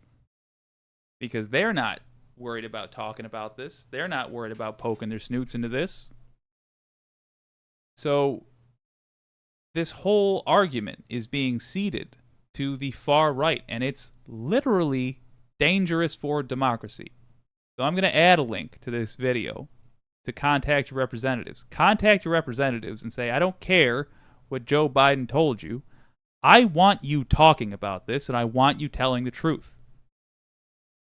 Because they're not worried about talking about this. They're not worried about poking their snoots into this. So this whole argument is being ceded to the far right, and it's literally dangerous for democracy. So I'm going to add a link to this video to contact your representatives. Contact your representatives and say, I don't care what Joe Biden told you. I want you talking about this, and I want you telling the truth.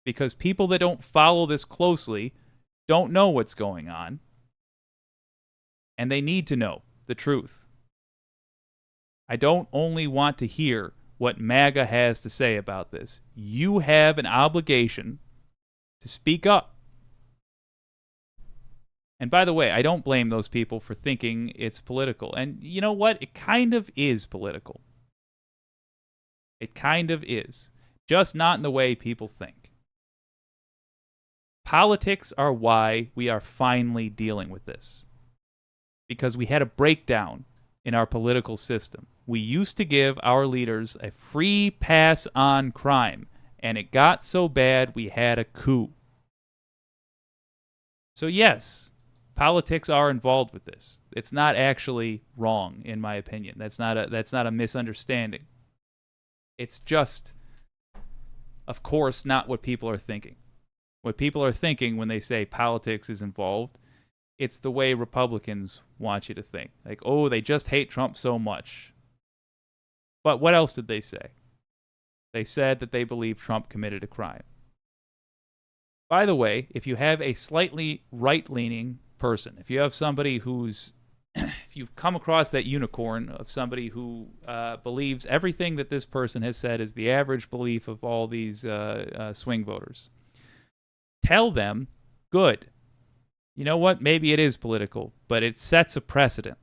Because people that don't follow this closely don't know what's going on, and they need to know the truth. I don't only want to hear what MAGA has to say about this. You have an obligation to speak up. And by the way, I don't blame those people for thinking it's political. And you know what? It kind of is political. It kind of is. Just not in the way people think. Politics are why we are finally dealing with this. Because we had a breakdown in our political system. We used to give our leaders a free pass on crime, and it got so bad we had a coup. So yes, politics are involved with this. It's not actually wrong, in my opinion. That's not a misunderstanding. It's just, of course, not what people are thinking. What people are thinking when they say politics is involved, it's the way Republicans want you to think. Like, oh, they just hate Trump so much. But what else did they say? They said that they believe Trump committed a crime. By the way, if you have a slightly right-leaning person, if you have somebody who's, if you come across that unicorn of somebody who believes everything that this person has said is the average belief of all these swing voters, tell them, good. You know what? Maybe it is political, but it sets a precedent.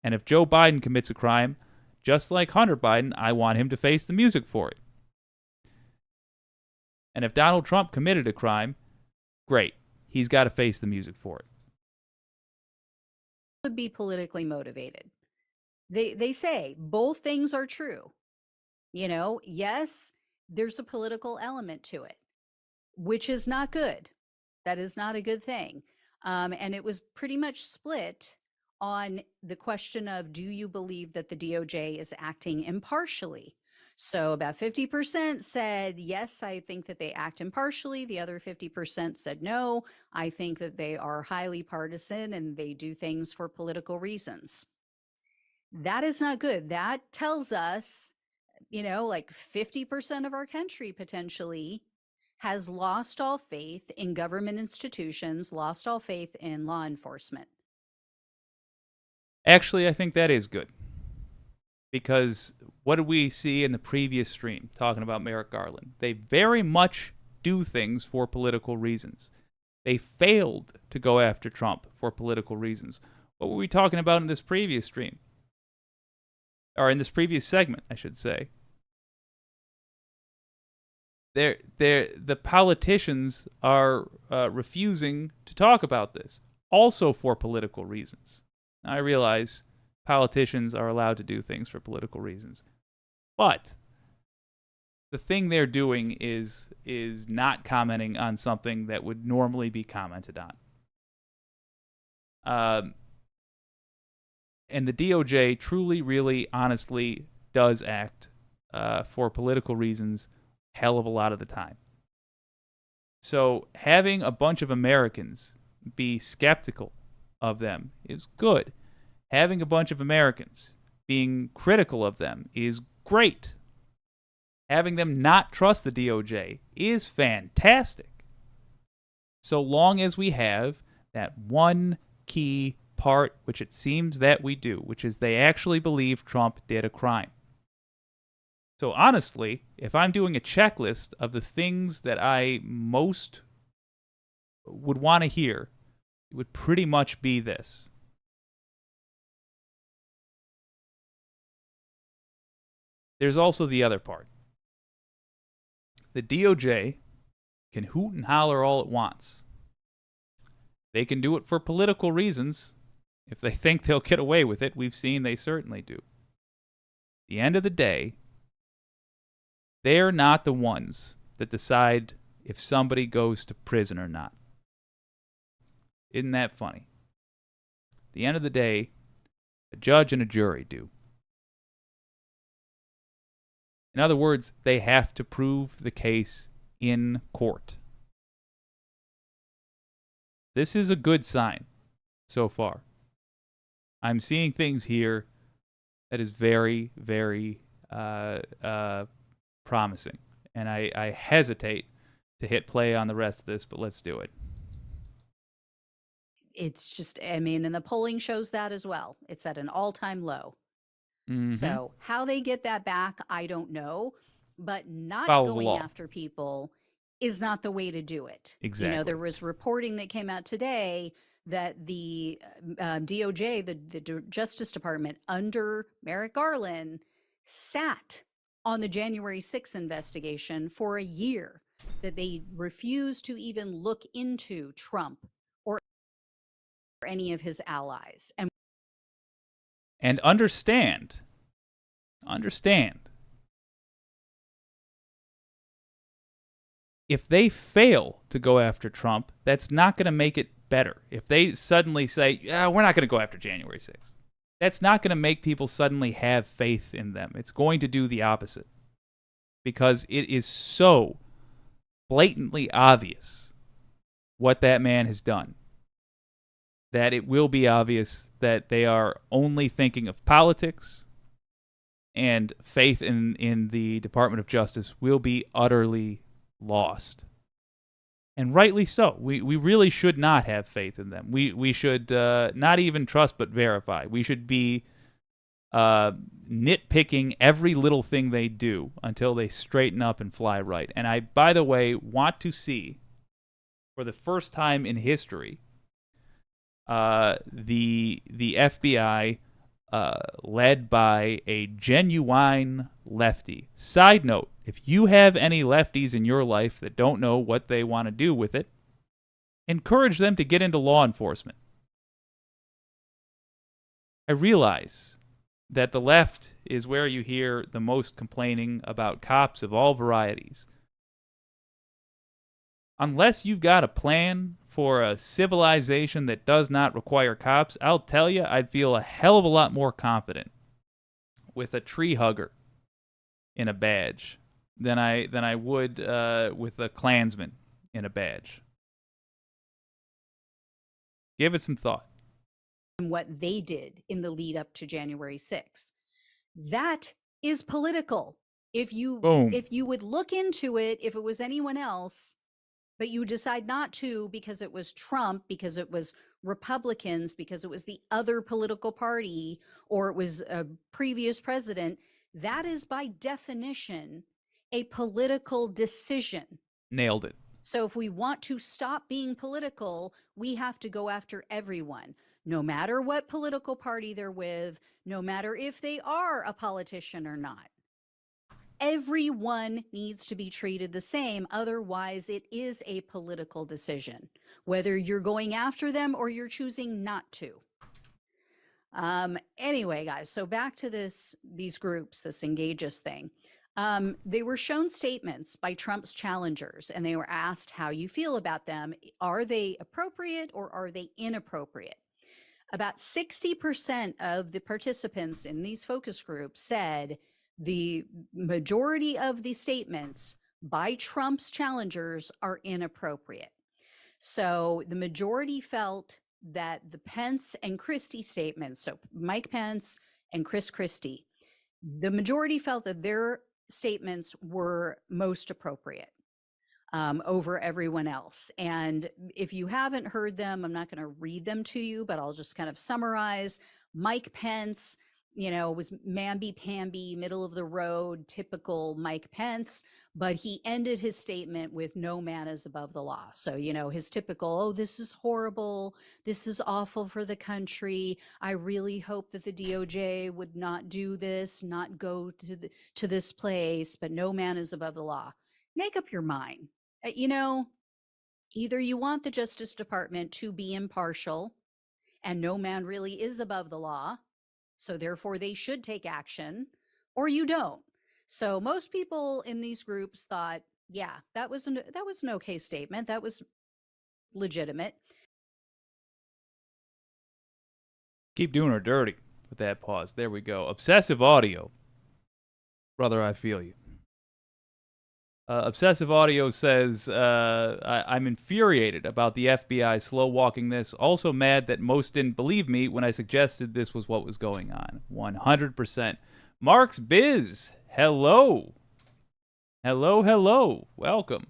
And if Joe Biden commits a crime, just like Hunter Biden, I want him to face the music for it. And if Donald Trump committed a crime, great. He's got to face the music for it. Would be politically motivated. They say both things are true. You know, yes, there's a political element to it, which is not good. That is not a good thing. And it was pretty much split on the question of, do you believe that the DOJ is acting impartially? So about 50% said, yes, I think that they act impartially. The other 50% said, no, I think that they are highly partisan and they do things for political reasons. That is not good. That tells us, you know, like 50% of our country potentially has lost all faith in government institutions, lost all faith in law enforcement. Actually, I think that is good. Because what did we see in the previous stream talking about Merrick Garland? They very much do things for political reasons. They failed to go after Trump for political reasons. What were we talking about in this previous stream? Or in this previous segment, I should say. the politicians are refusing to talk about this, also for political reasons. Now, I realize politicians are allowed to do things for political reasons, but the thing they're doing is not commenting on something that would normally be commented on. And the DOJ truly, really, honestly does act for political reasons hell of a lot of the time. So having a bunch of Americans be skeptical of them is good. Having a bunch of Americans being critical of them is great. Having them not trust the DOJ is fantastic. So long as we have that one key part, which it seems that we do, which is they actually believe Trump did a crime. So honestly, if I'm doing a checklist of the things that I most would want to hear, it would pretty much be this. There's also the other part. The DOJ can hoot and holler all it wants. They can do it for political reasons. If they think they'll get away with it, we've seen they certainly do. At the end of the day, they're not the ones that decide if somebody goes to prison or not. Isn't that funny? At the end of the day, a judge and a jury do. In other words, they have to prove the case in court. This is a good sign so far. I'm seeing things here that is very, very promising. And I hesitate to hit play on the rest of this, but let's do it. It's just, I mean, and the polling shows that as well. It's at an all-time low. Mm-hmm. So how they get that back, I don't know. But not Follow the going law. after people is not the way to do it. Exactly. You know, there was reporting that came out today that the DOJ, the Justice Department under Merrick Garland, sat on the January 6th investigation for a year, that they refused to even look into Trump or any of his allies. And understand, if they fail to go after Trump, that's not going to make it better. If they suddenly say, yeah, we're not going to go after January 6th, that's not going to make people suddenly have faith in them. It's going to do the opposite. Because it is so blatantly obvious what that man has done, that it will be obvious that they are only thinking of politics, and faith in the Department of Justice will be utterly lost. And rightly so. We really should not have faith in them. We should not even trust but verify. We should be nitpicking every little thing they do until they straighten up and fly right. And I, by the way, want to see, for the first time in history, the FBI led by a genuine lefty. Side note, if you have any lefties in your life that don't know what they want to do with it, encourage them to get into law enforcement. I realize that the left is where you hear the most complaining about cops of all varieties. Unless you've got a plan for a civilization that does not require cops, I'll tell you, I'd feel a hell of a lot more confident with a tree hugger in a badge than I would with a Klansman in a badge. Give it some thought. What they did in the lead up to January 6th. That is political. If you would look into it, if it was anyone else, but you decide not to because it was Trump, because it was Republicans, because it was the other political party, or it was a previous president, that is by definition a political decision. Nailed it. So if we want to stop being political, we have to go after everyone, no matter what political party they're with, no matter if they are a politician or not. Everyone needs to be treated the same. Otherwise, it is a political decision, whether you're going after them or you're choosing not to. Anyway, guys, so back to these groups, this Engages thing. They were shown statements by Trump's challengers, and they were asked how you feel about them. Are they appropriate or are they inappropriate? About 60% of the participants in these focus groups said the majority of the statements by Trump's challengers are inappropriate. So the majority felt that the Pence and Christie statements, so Mike Pence and Chris Christie, the majority felt that their statements were most appropriate over everyone else. And if you haven't heard them, I'm not going to read them to you, but I'll just kind of summarize. Mike Pence, was mamby-pamby, middle of the road, typical Mike Pence, but he ended his statement with no man is above the law. So, his typical, oh, this is horrible. This is awful for the country. I really hope that the DOJ would not do this, not go to this place, but no man is above the law. Make up your mind. Either you want the Justice Department to be impartial and no man really is above the law, so therefore they should take action, or you don't. So most people in these groups thought, yeah, that was an okay statement. That was legitimate. Keep doing her dirty with that pause. There we go. Obsessive audio. Brother, I feel you. Obsessive Audio says, I'm infuriated about the FBI slow-walking this. Also mad that most didn't believe me when I suggested this was what was going on. 100%. Mark's Biz, hello. Hello. Welcome.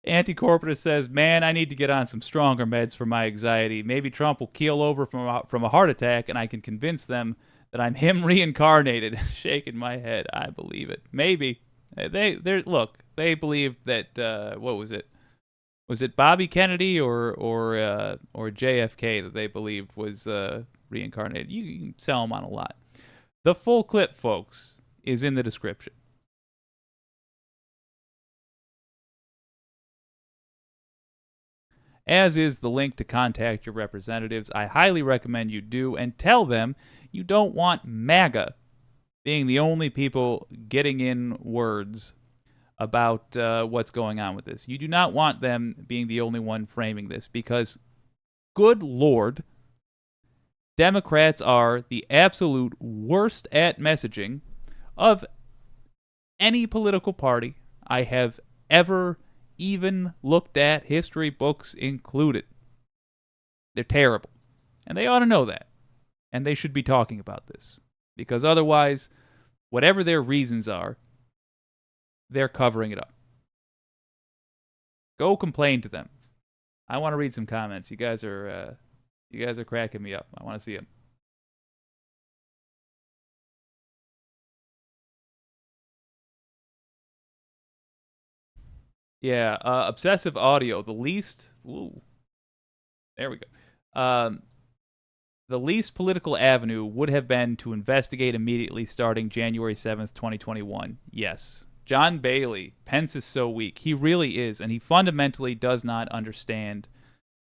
Anti-Corporatist says, man, I need to get on some stronger meds for my anxiety. Maybe Trump will keel over from a heart attack and I can convince them that I'm him reincarnated. Shaking my head. I believe it. Maybe. They believed that, what was it? Was it Bobby Kennedy or JFK that they believed was reincarnated? You can sell them on a lot. The full clip, folks, is in the description. As is the link to contact your representatives. I highly recommend you do, and tell them you don't want MAGA being the only people getting in words about what's going on with this. You do not want them being the only one framing this, because, good Lord, Democrats are the absolute worst at messaging of any political party I have ever even looked at, history books included. They're terrible. And they ought to know that. And they should be talking about this. Because otherwise, whatever their reasons are, they're covering it up. Go complain to them. I want to read some comments. You guys are cracking me up. I want to see them. Yeah, obsessive audio. The least. Ooh, there we go. The least political avenue would have been to investigate immediately starting January 7th, 2021. Yes. John Bailey. Pence is so weak. He really is, and he fundamentally does not understand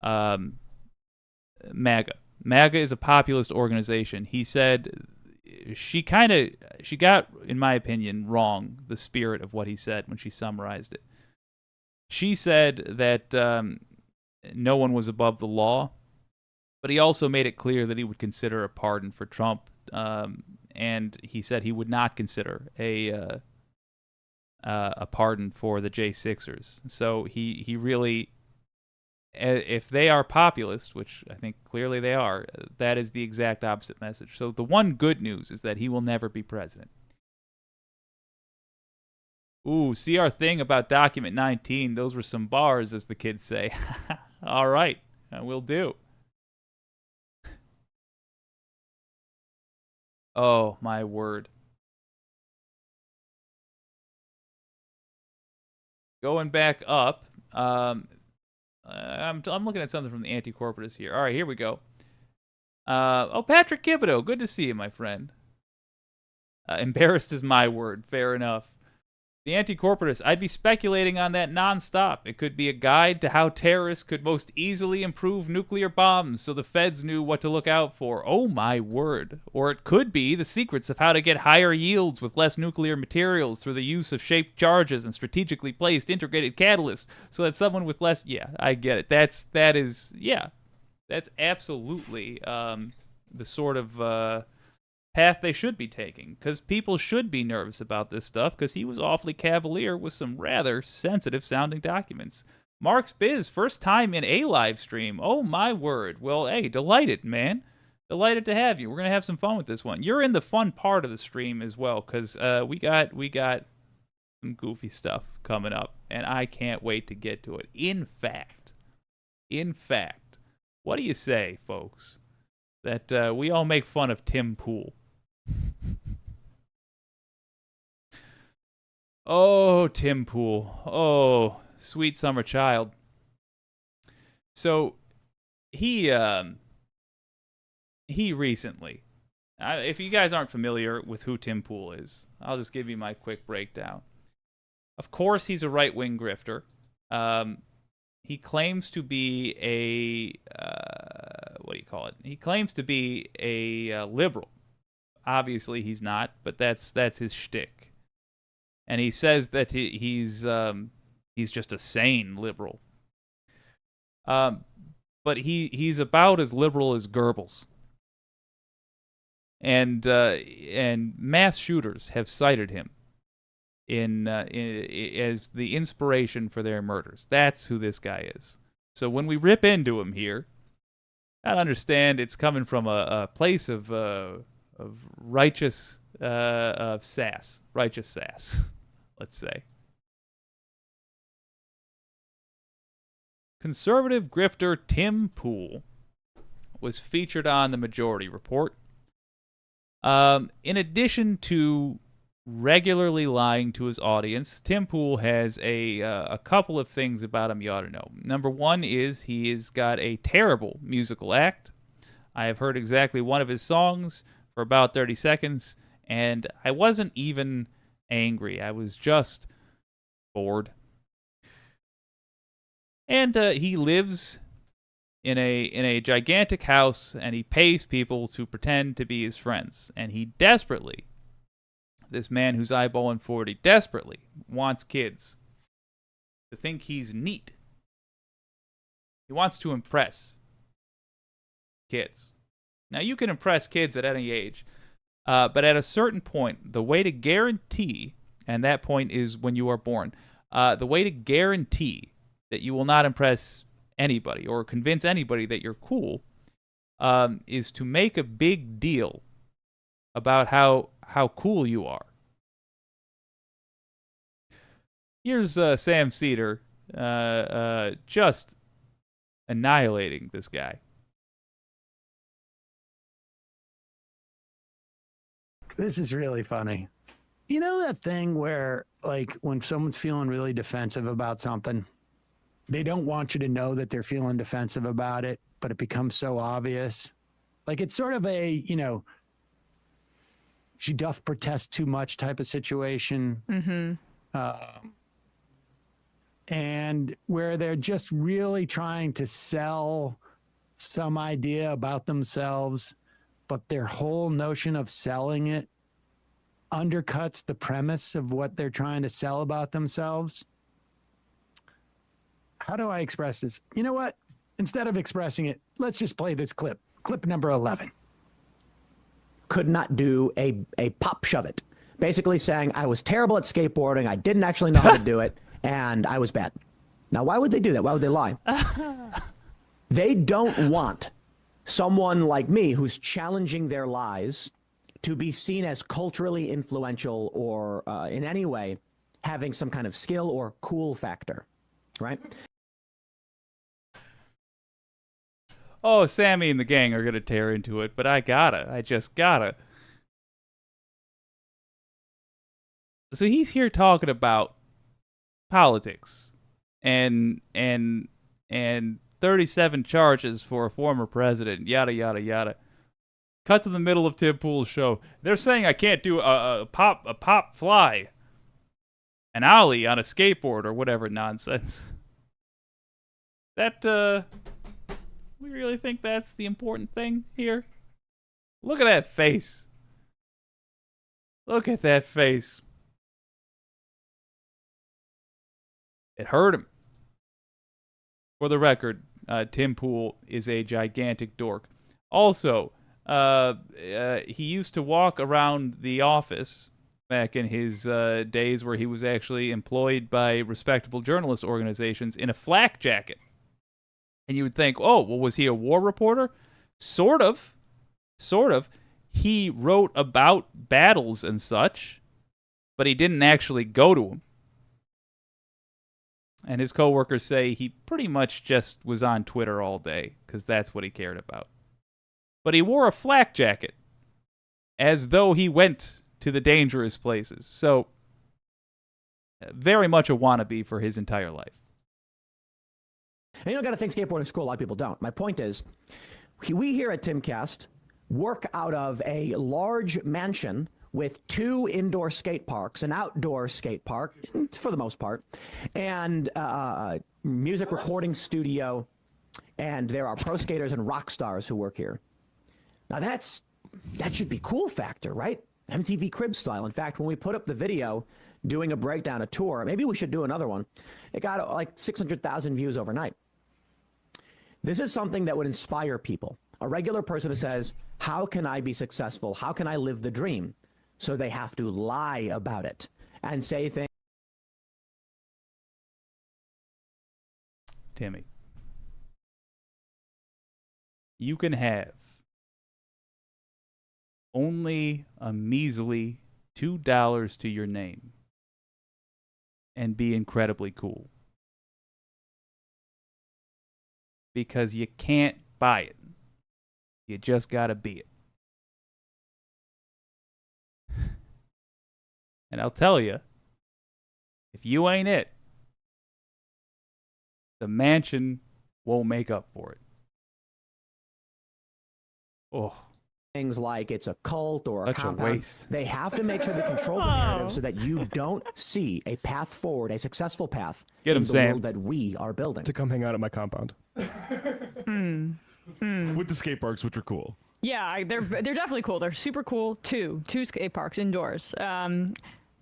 MAGA. MAGA is a populist organization. He said she got, in my opinion, wrong the spirit of what he said when she summarized it. She said that no one was above the law, but he also made it clear that he would consider a pardon for Trump, and he said he would not consider a pardon for the J6ers. So he really, if they are populist, which I think clearly they are, that is the exact opposite message. So the one good news is that he will never be president. Ooh, see our thing about document 19. Those were some bars, as the kids say. All right, will do. Oh, my word. Going back up, I'm looking at something from the anti-corporatist here. All right, here we go. Patrick Kibido, good to see you, my friend. Embarrassed is my word. Fair enough. The anti-corporatist, I'd be speculating on that nonstop. It could be a guide to how terrorists could most easily improve nuclear bombs so the feds knew what to look out for. Oh my word. Or it could be the secrets of how to get higher yields with less nuclear materials through the use of shaped charges and strategically placed integrated catalysts so that someone with less... Yeah, I get it. That's absolutely the sort of... path they should be taking, because people should be nervous about this stuff, because he was awfully cavalier with some rather sensitive sounding documents. Mark's Biz, first time in a live stream. Oh my word. Well, hey, delighted, man. Delighted to have you. We're going to have some fun with this one. You're in the fun part of the stream as well, because we got some goofy stuff coming up, and I can't wait to get to it. In fact, what do you say, folks, that we all make fun of Tim Pool? Oh, Tim Pool. Oh, sweet summer child. So he recently, if you guys aren't familiar with who Tim Pool is, I'll just give you my quick breakdown. Of course, he's a right-wing grifter. He claims to be what do you call it? He claims to be a liberal. Obviously, he's not, but that's his shtick. And he says that he's just a sane liberal. But he's about as liberal as Goebbels. And mass shooters have cited him as the inspiration for their murders. That's who this guy is. So when we rip into him here, I understand it's coming from a place of righteous sass, let's say. Conservative grifter Tim Pool was featured on the Majority Report. In addition to regularly lying to his audience, Tim Pool has a couple of things about him you ought to know. Number one is he has got a terrible musical act. I have heard exactly one of his songs for about 30 seconds, and I wasn't even angry. I was just bored. And he lives in a gigantic house, and he pays people to pretend to be his friends. And he desperately, this man who's eyeballing 40, desperately wants kids to think he's neat. He wants to impress kids. Now, you can impress kids at any age, but at a certain point, the way to guarantee, and that point is when you are born, the way to guarantee that you will not impress anybody or convince anybody that you're cool is to make a big deal about how cool you are. Here's Sam Cedar just annihilating this guy. This is really funny. You know that thing where, like, when someone's feeling really defensive about something, they don't want you to know that they're feeling defensive about it, but it becomes so obvious. Like, it's sort of a, she doth protest too much type of situation. Mm-hmm. And where they're just really trying to sell some idea about themselves, but their whole notion of selling it undercuts the premise of what they're trying to sell about themselves. How do I express this? You know what? Instead of expressing it, let's just play this clip. Clip number 11. Could not do a pop shove it. Basically saying I was terrible at skateboarding, I didn't actually know how to do it, and I was bad. Now, why would they do that? Why would they lie? They don't want someone like me who's challenging their lies to be seen as culturally influential or in any way having some kind of skill or cool factor, right? Oh, Sammy and the gang are going to tear into it, but I just gotta. So he's here talking about politics and 37 charges for a former president, yada, yada, yada. Cut to the middle of Tim Pool's show. They're saying I can't do a pop fly, an ollie on a skateboard or whatever nonsense. That, we really think that's the important thing here? Look at that face. Look at that face. It hurt him. For the record, Tim Pool is a gigantic dork. Also, he used to walk around the office back in his days where he was actually employed by respectable journalist organizations in a flak jacket. And you would think, oh, well, was he a war reporter? Sort of. Sort of. He wrote about battles and such, but he didn't actually go to them. And his coworkers say he pretty much just was on Twitter all day, because that's what he cared about. But he wore a flak jacket, as though he went to the dangerous places. So, very much a wannabe for his entire life. And you don't got to think skateboarding is cool. A lot of people don't. My point is, we here at Timcast work out of a large mansion with 2 indoor skate parks, an outdoor skate park, for the most part, and music recording studio, and there are pro skaters and rock stars who work here. Now that should be cool factor, right? MTV Cribs style. In fact, when we put up the video doing a breakdown, a tour, maybe we should do another one. It got like 600,000 views overnight. This is something that would inspire people. A regular person who says, how can I be successful? How can I live the dream? So they have to lie about it and say things. Timmy, you can have only a measly $2 to your name and be incredibly cool. Because you can't buy it. You just gotta be it. And I'll tell you, if you ain't it, the mansion won't make up for it. Oh. Things like it's a cult or a compound. A waste. They have to make sure they control the narrative so that you don't see a path forward, a successful path Get him, in the Sam. world that we are building. To come hang out at my compound. With the skate parks, which are cool. Yeah, they're definitely cool. They're super cool. Two skate parks indoors.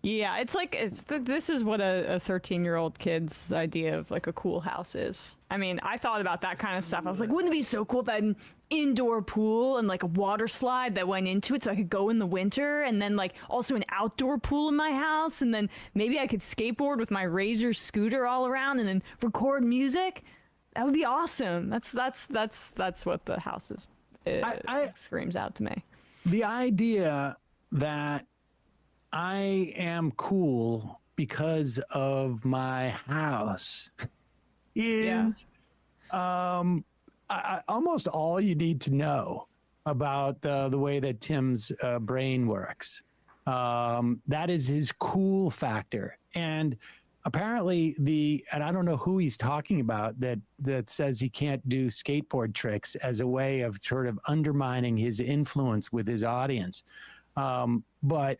Yeah, it's like this is what a 13-year-old kid's idea of like a cool house is. I mean, I thought about that kind of stuff. I was like, wouldn't it be so cool if I had an indoor pool and like a water slide that went into it so I could go in the winter, and then like also an outdoor pool in my house, and then maybe I could skateboard with my Razor scooter all around and then record music. That would be awesome. That's what the house is. It screams out to me. The idea that I am cool because of my house is almost all you need to know about the way that Tim's brain works. That is his cool factor. And apparently and I don't know who he's talking about that says he can't do skateboard tricks as a way of sort of undermining his influence with his audience. But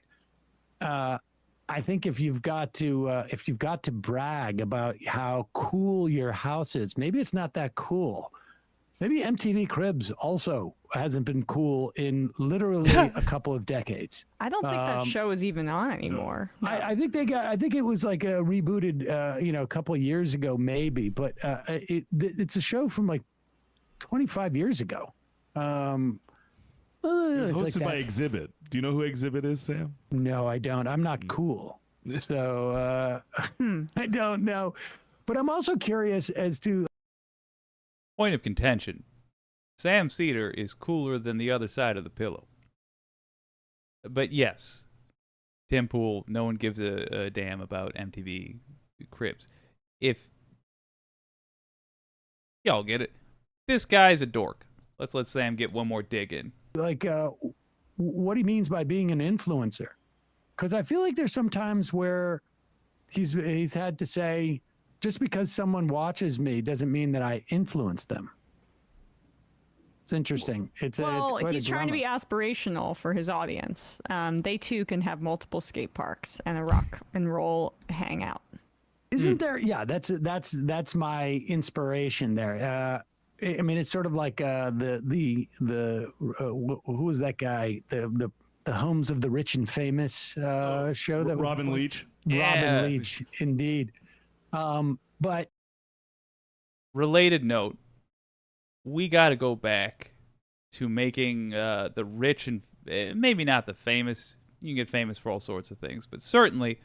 I think if you've got to brag about how cool your house is, maybe it's not that cool. Maybe MTV Cribs also hasn't been cool in literally a couple of decades. I don't think that show is even on anymore. No. I think it was like rebooted, a couple of years ago, maybe, but it's a show from like 25 years ago. It was hosted by Exhibit. Do you know who Exhibit is, Sam? No, I don't. I'm not cool. So I don't know. But I'm also curious as to... Point of contention. Sam Cedar is cooler than the other side of the pillow. But yes, Tim Pool, no one gives a damn about MTV Cribs. If y'all get it, this guy's a dork. Let's let Sam get one more dig in. Like, what he means by being an influencer. Because I feel like there's some times where he's had to say, just because someone watches me doesn't mean that I influence them. It's interesting. It's quite he's a trying to be dilemma. aspirational for his audience. They too can have multiple skate parks and a rock and roll hangout. Isn't there? Yeah, that's my inspiration there. I mean, it's sort of like who was that guy? The Homes of the Rich and Famous show that Robin Leach. Robin Leach, indeed. But related note, we got to go back to making the rich and maybe not the famous. You can get famous for all sorts of things, but certainly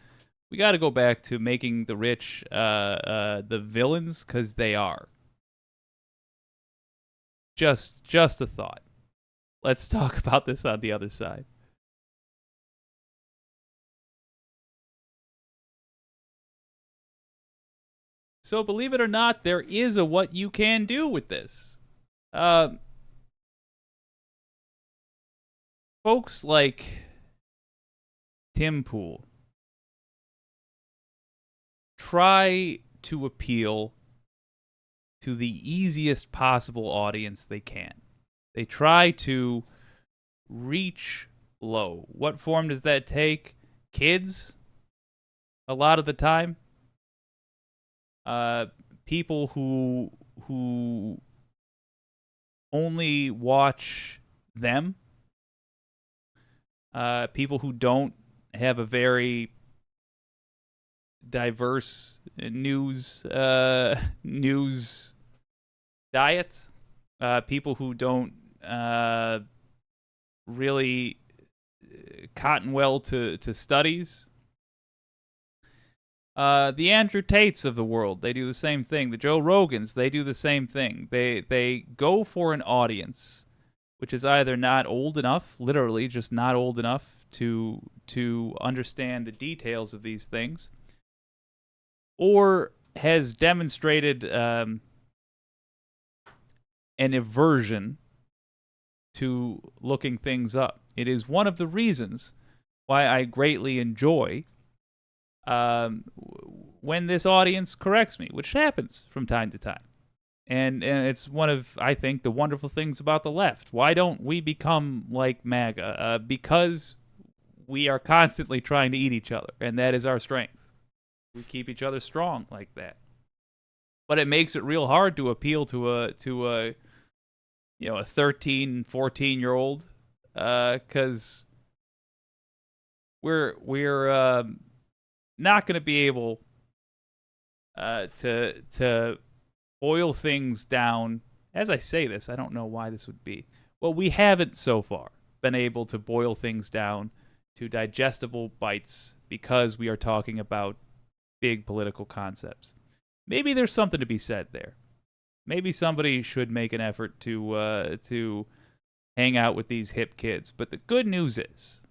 we got to go back to making the rich the villains, because they are. Just a thought. Let's talk about this on the other side. So believe it or not, there is a what you can do with this. Folks like Tim Pool try to appeal to the easiest possible audience they can. They try to reach low. What form does that take? Kids, a lot of the time. People who only watch them. People who don't have a very diverse news diet. People who don't really cotton well to studies. The Andrew Tates of the world, they do the same thing. The Joe Rogans, they do the same thing. They go for an audience which is either not old enough, literally just not old enough to understand the details of these things, or has demonstrated an aversion to looking things up. It is one of the reasons why I greatly enjoy when this audience corrects me, which happens from time to time. And it's one of, I think, the wonderful things about the left. Why don't we become like MAGA? Because we are constantly trying to eat each other, and that is our strength. We keep each other strong like that. But it makes it real hard to appeal to a 13, 14-year-old, because we're not going to be able to boil things down. As I say this, I don't know why this would be. Well, we haven't so far been able to boil things down to digestible bites because we are talking about big political concepts. Maybe there's something to be said there. Maybe somebody should make an effort to hang out with these hip kids. But the good news is,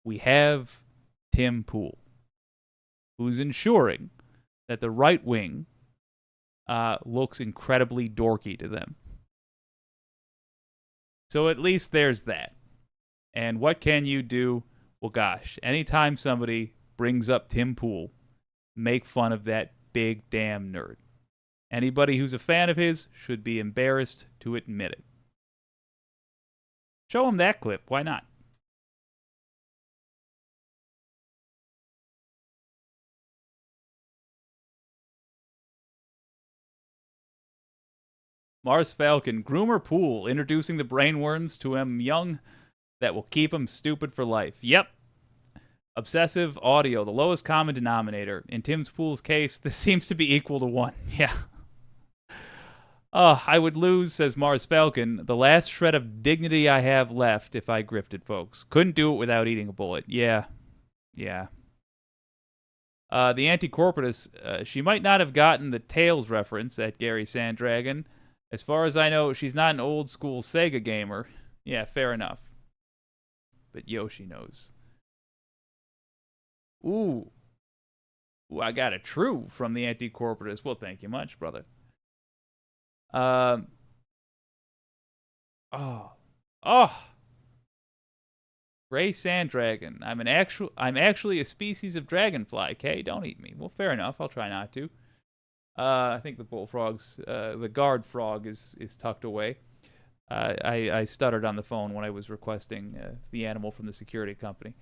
we have Tim Pool, who's ensuring that the right wing looks incredibly dorky to them. So at least there's that. And what can you do? Well, gosh, anytime somebody brings up Tim Pool, make fun of that big damn nerd. Anybody who's a fan of his should be embarrassed to admit it. Show him that clip. Why not? Mars Falcon, Groomer Pool, introducing the brainworms to him young that will keep him stupid for life. Yep. Obsessive audio, the lowest common denominator. In Tim Pool's case, this seems to be equal to 1. Yeah. I would lose, says Mars Falcon, the last shred of dignity I have left if I grifted, folks. Couldn't do it without eating a bullet. Yeah. The anti-corporatist, she might not have gotten the Tails reference at Gary Sandragon. As far as I know, she's not an old-school Sega gamer. Yeah, fair enough. But Yoshi knows. Ooh, I got a true from the anti-corporatist. Well, thank you much, brother. Gray Sandragon. I'm actually a species of dragonfly. Okay, don't eat me. Well, fair enough. I'll try not to. I think the bullfrog's, the guard frog is tucked away. I stuttered on the phone when I was requesting the animal from the security company.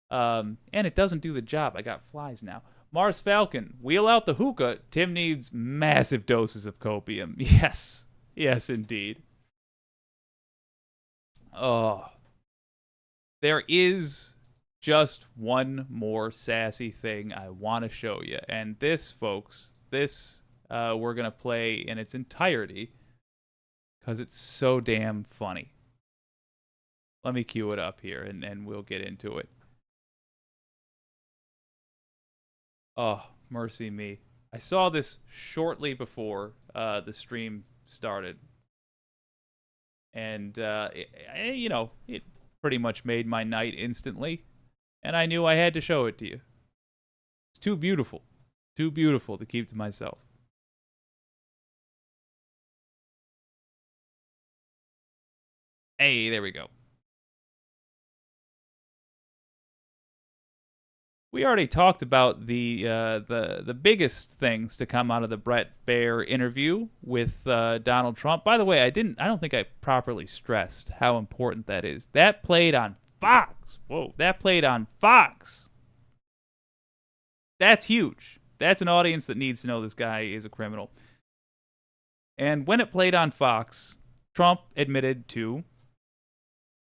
And it doesn't do the job. I got flies now. Mars Falcon, wheel out the hookah. Tim needs massive doses of copium. Yes. Yes, indeed. Oh. There is just one more sassy thing I want to show you. And this, folks, this we're going to play in its entirety because it's so damn funny. Let me cue it up here and we'll get into it. Oh, mercy me. I saw this shortly before the stream started. And, it pretty much made my night instantly. And I knew I had to show it to you. It's too beautiful. Too beautiful to keep to myself. Hey, there we go. We already talked about the biggest things to come out of the Bret Baier interview with Donald Trump. By the way, I don't think I properly stressed how important that is. That played on Fox. Whoa, that played on Fox. That's huge. That's an audience that needs to know this guy is a criminal. And when it played on Fox, Trump admitted to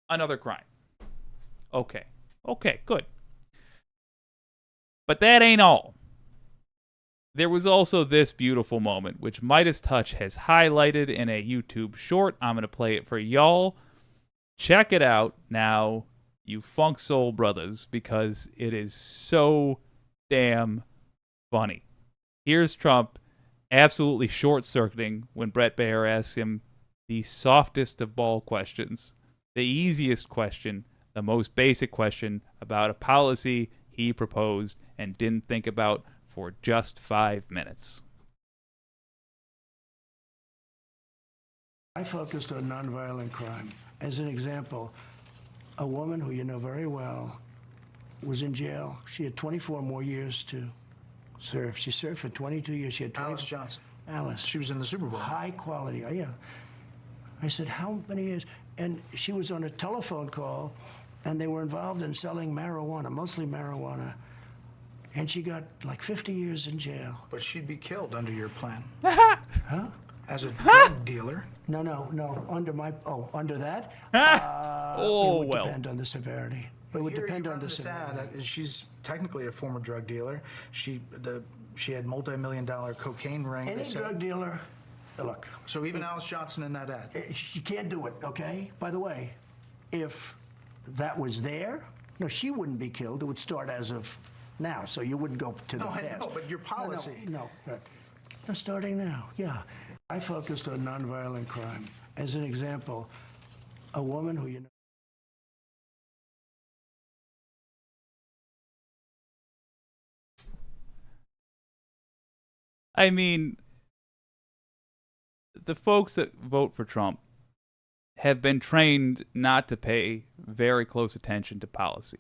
another crime. Okay, good. But that ain't all. There was also this beautiful moment, which Midas Touch has highlighted in a YouTube short. I'm going to play it for y'all. Check it out now, you funk soul brothers, because it is so damn funny. Here's Trump absolutely short-circuiting when Bret Baier asks him the softest of all questions, the easiest question, the most basic question about a policy he proposed and didn't think about for just 5 minutes. I focused on nonviolent crime. As an example, a woman who you know very well was in jail. She had 24 more years to serve. She served for 22 years. She had 20. Alice Johnson. Alice. She was in the Super Bowl. High quality. Oh, yeah. I said, how many years? And she was on a telephone call, and they were involved in selling marijuana, mostly marijuana. And she got like 50 years in jail. But she'd be killed under your plan. Huh? As a drug dealer. No. Under that? Oh, it would well. Depend on the severity. It would depend on the severity. She's technically a former drug dealer. She had multi-million-dollar cocaine ring. Any drug dealer, look. So even Alice Johnson in that ad. She can't do it, okay? By the way, if that was there, no, she wouldn't be killed. It would start as of now, so you wouldn't go to the past. I know, but your policy. No, starting now, yeah. I focused on nonviolent crime. As an example, a woman who you know. I mean, the folks that vote for Trump have been trained not to pay very close attention to policy.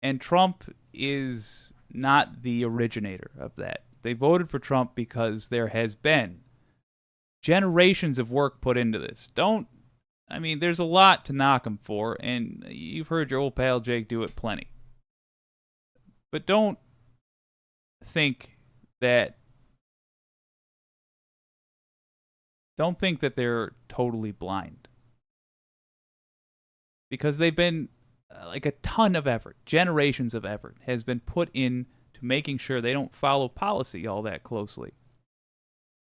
And Trump is not the originator of that. They voted for Trump because there has been generations of work put into this. There's a lot to knock him for, and you've heard your old pal Jake do it plenty. But don't think that they're totally blind. Because they've been, like a ton of effort, generations of effort, has been put in to making sure they don't follow policy all that closely.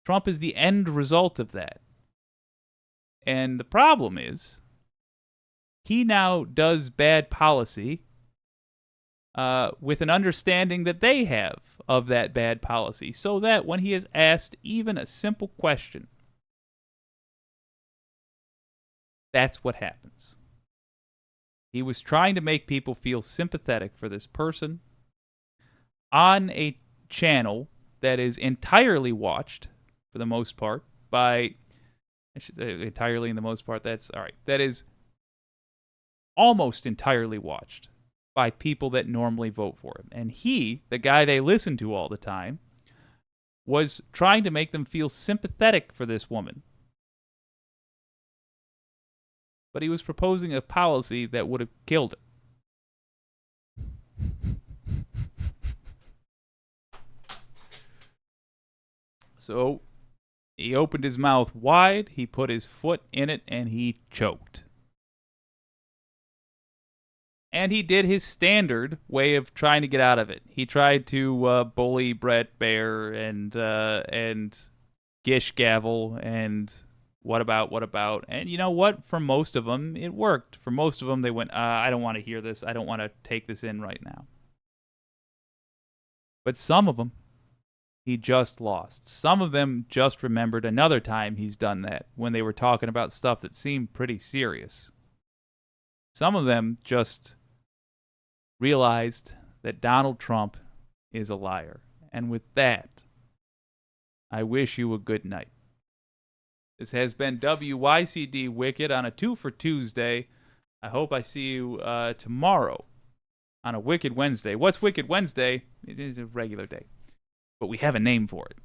Trump is the end result of that. And the problem is, he now does bad policy with an understanding that they have of that bad policy, so that when he is asked even a simple question, that's what happens. He was trying to make people feel sympathetic for this person on a channel that is entirely watched, for the most part, by, I should say entirely in the most part, that's all right, that is almost entirely watched by people that normally vote for him. And he, the guy they listen to all the time, was trying to make them feel sympathetic for this woman. But he was proposing a policy that would have killed her. So he opened his mouth wide, he put his foot in it, and he choked. And he did his standard way of trying to get out of it. He tried to bully Brett Baer and Gish Gavel and what about. And you know what? For most of them, it worked. For most of them, they went, I don't want to hear this. I don't want to take this in right now. But some of them, he just lost. Some of them just remembered another time he's done that when they were talking about stuff that seemed pretty serious. Some of them just realized that Donald Trump is a liar. And with that, I wish you a good night. This has been WYCD Wicked on a 2 for Tuesday. I hope I see you tomorrow on a Wicked Wednesday. What's Wicked Wednesday? It is a regular day, but we have a name for it.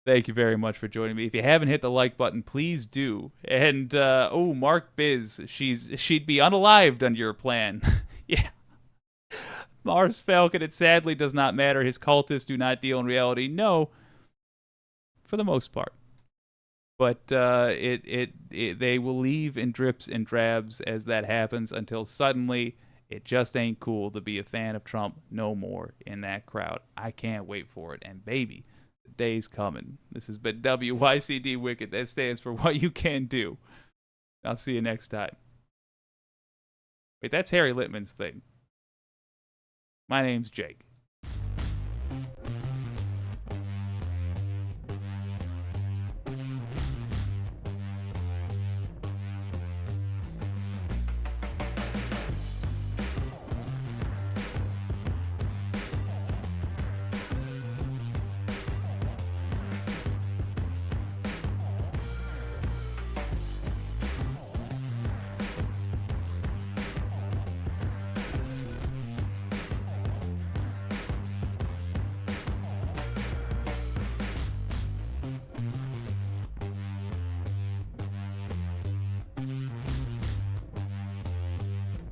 Thank you very much for joining me. If you haven't hit the like button, please do. And, Mark Biz, she'd be unalived under your plan. Yeah. Mars Falcon, it sadly does not matter. His cultists do not deal in reality. No, for the most part. But they will leave in drips and drabs as that happens until suddenly it just ain't cool to be a fan of Trump no more in that crowd. I can't wait for it. And baby, the day's coming. This has been WYCD Wicked. That stands for What You Can Do. I'll see you next time. Wait, that's Harry Littman's thing. My name's Jake.